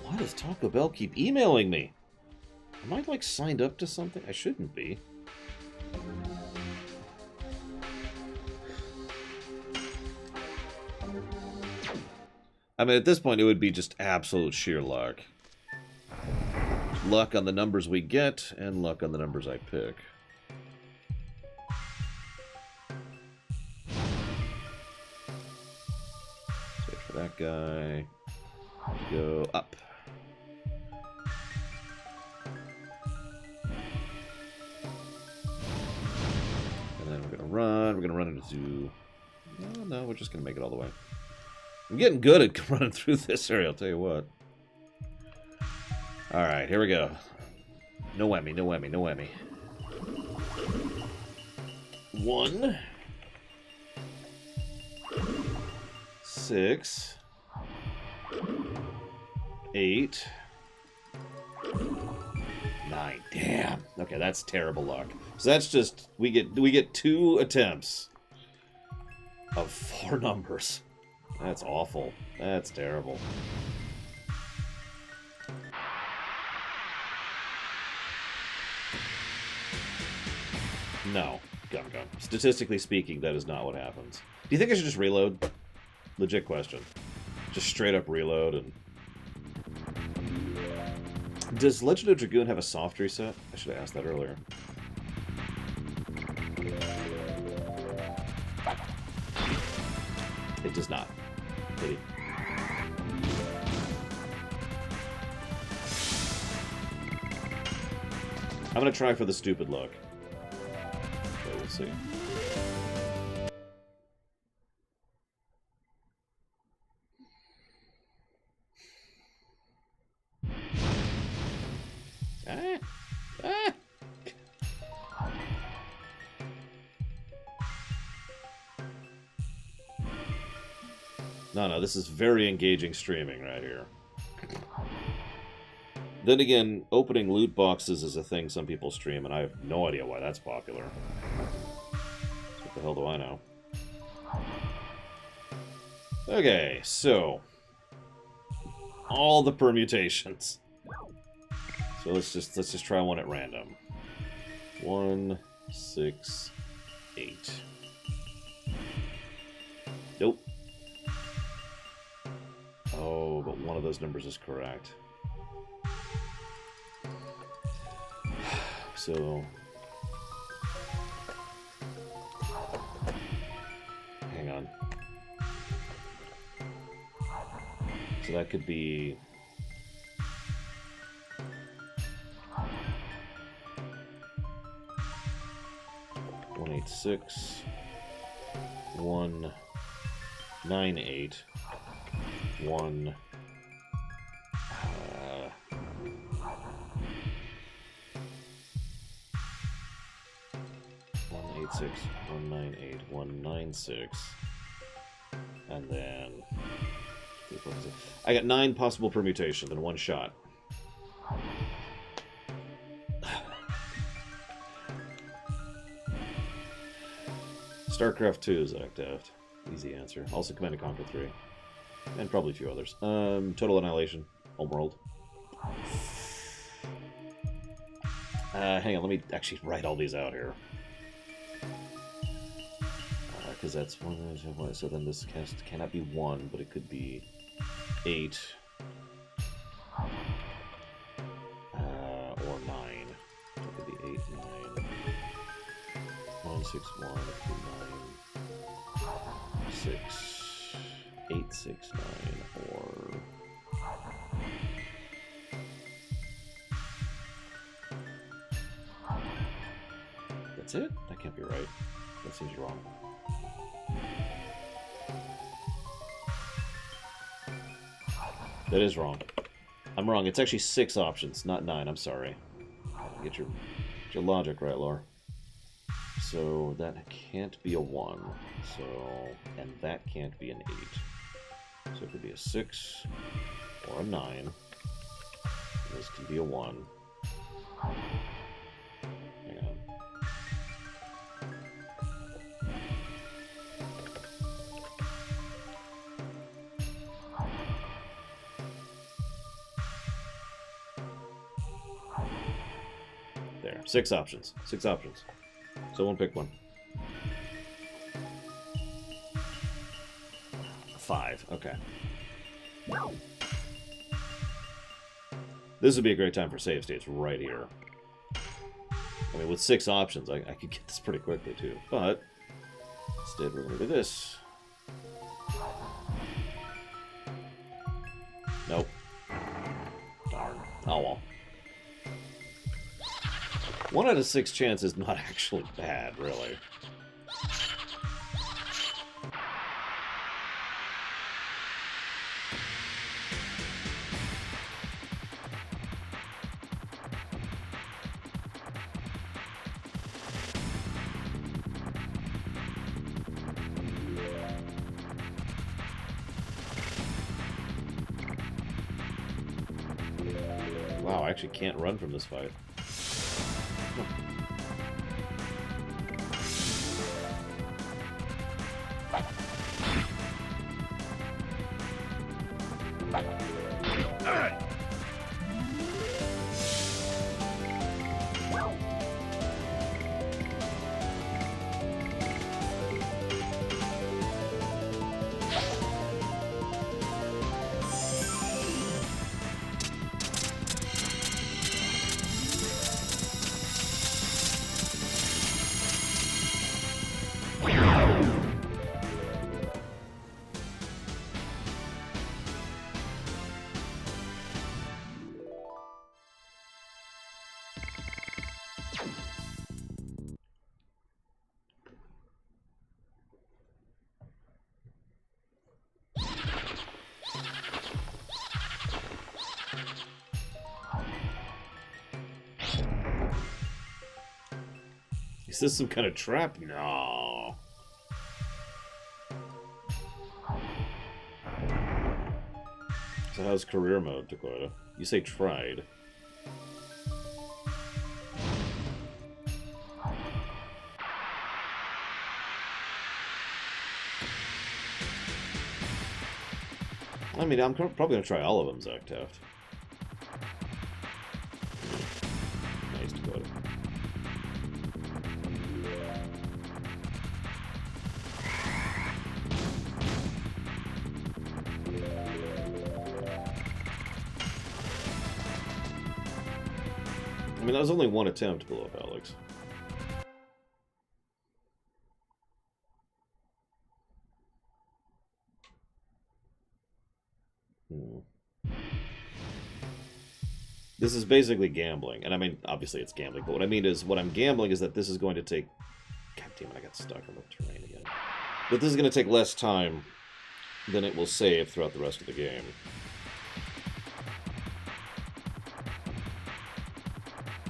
Why does Taco Bell keep emailing me? Am I, like, signed up to something? I shouldn't be. I mean, at this point, it would be just absolute sheer luck. Luck on the numbers we get, and luck on the numbers I pick. Wait for that guy to go up. And then we're gonna run. We're gonna run into... No, we're just gonna make it all the way. I'm getting good at running through this area, I'll tell you what. Alright, here we go. No whammy, no whammy, no whammy. 1, 6, 8, 9. Damn. Okay, that's terrible luck. So that's just we get 2 attempts of 4 numbers. That's awful. That's terrible. No. Gum. Statistically speaking, that is not what happens. Do you think I should just reload? Legit question. Just straight up reload and... Does Legend of Dragoon have a soft reset? I should have asked that earlier. It does not. Pity. I'm gonna try for the stupid look. Okay, we'll see. No, this is very engaging streaming right here. Then again, opening loot boxes is a thing some people stream, and I have no idea why that's popular. What the hell do I know? Okay, so... all the permutations. So let's just try one at random. 1, 6, 8. Nope. Oh, but one of those numbers is correct. So... hang on. So that could be... 186, 198, 1... 186, 198, 196, and then... I got 9 possible permutations in one shot. StarCraft 2 is active. Easy answer. Also Command & Conquer 3. And probably a few others. Total Annihilation. Homeworld. Hang on, let me actually write all these out here. Because that's 1, so then this cannot be 1, but it could be 8. Or 9. So it could be 8, 9. 1, 6, 1, 9, 6, 8, 6, 9, or... That's it? That can't be right. That seems wrong. That is wrong. I'm wrong. It's actually 6 options, not 9. I'm sorry. Get your logic right, Laura. So that can't be a 1. So, and that can't be an 8. So it could be a 6 or a 9. This can be a 1. Hang on. There. 6 options. 6 options. Someone pick one. 5. Okay. This would be a great time for save states right here. I mean, with 6 options, I could get this pretty quickly, too. But, instead, we're going to do this. Nope. Darn. Oh, well. 1 out of 6 chance is not actually bad, really. Wow, I actually can't run from this fight. Is this some kind of trap? No. So how's career mode, Dakota? You say tried. I mean, I'm probably going to try all of them, Zach Taft. Nice, Dakota. I mean, that was only 1 attempt to blow up Alex. This is basically gambling. And I mean, obviously it's gambling, but what I mean is, what I'm gambling is that this is going to take... God damn it, I got stuck on the terrain again. But this is going to take less time than it will save throughout the rest of the game.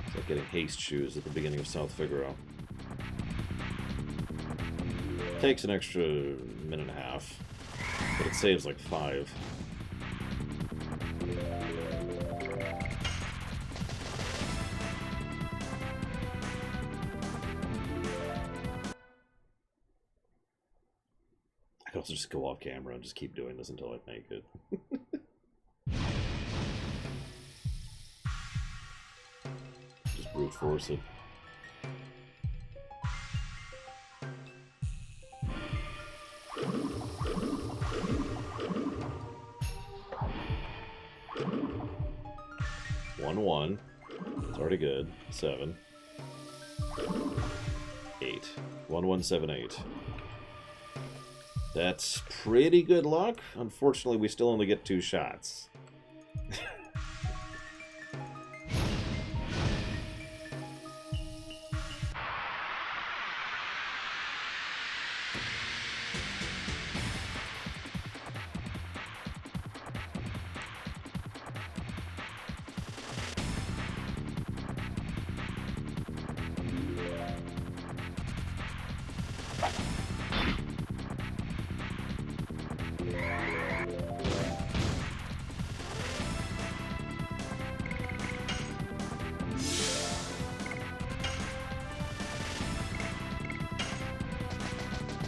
It's like getting haste shoes at the beginning of South Figaro. Takes an extra minute and a half, but it saves like 5. I could also just go off camera and just keep doing this until I make it. Just brute force it. One. It's already good. 7. 8. 1, 7, 8. That's pretty good luck. Unfortunately, we still only get 2 shots.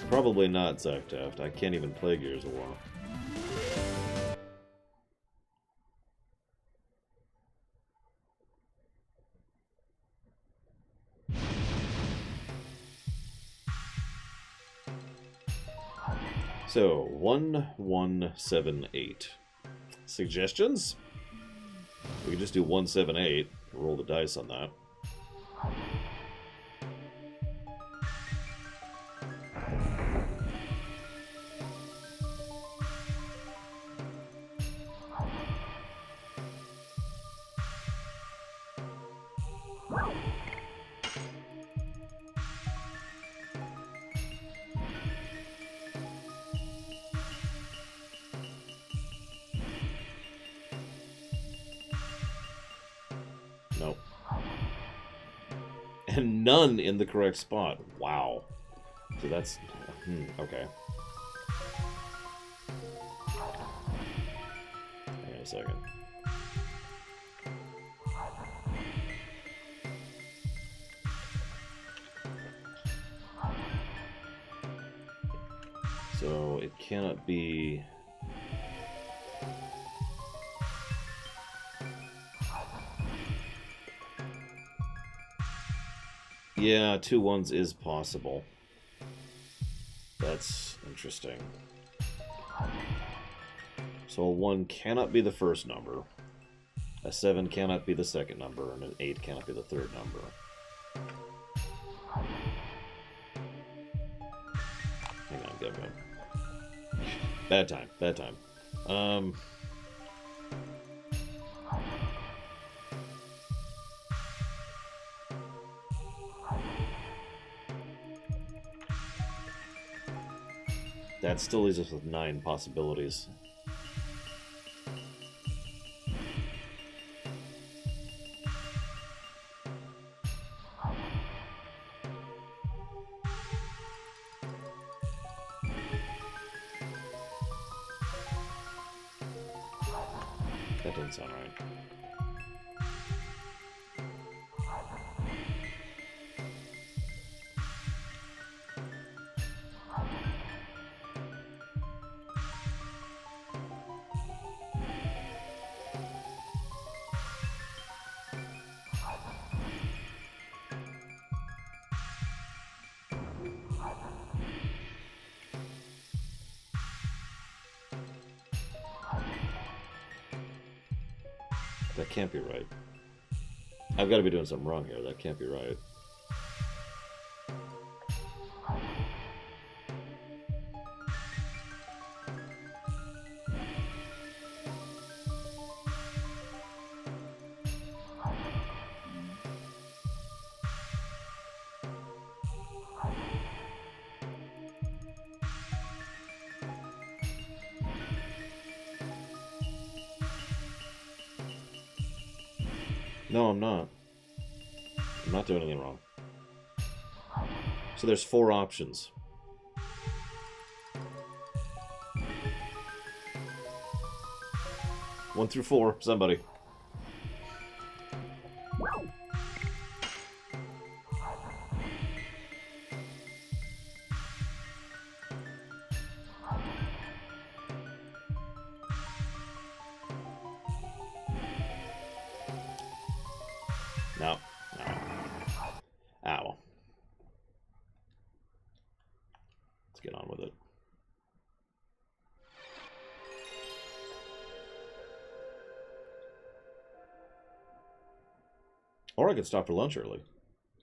Probably not, Zach Taft. I can't even play Gears of War. So, 1, 1, 7, 8. Suggestions? We can just do 1, 7, 8. Roll the dice on that. Nope. And none in the correct spot. Wow. So that's... okay. Hang on a second. So it cannot be... Yeah, 2 1s is possible. That's interesting. So a 1 cannot be the first number. A 7 cannot be the second number, and an 8 cannot be the third number. Hang on, go. Bad time, bad time. That still leaves us with 9 possibilities. That doesn't sound right. That can't be right. I've got to be doing something wrong here. That can't be right. No, I'm not. I'm not doing anything wrong. So there's 4 options. One through 4, somebody. No. No. Ow. Let's get on with it. Or I could stop for lunch early.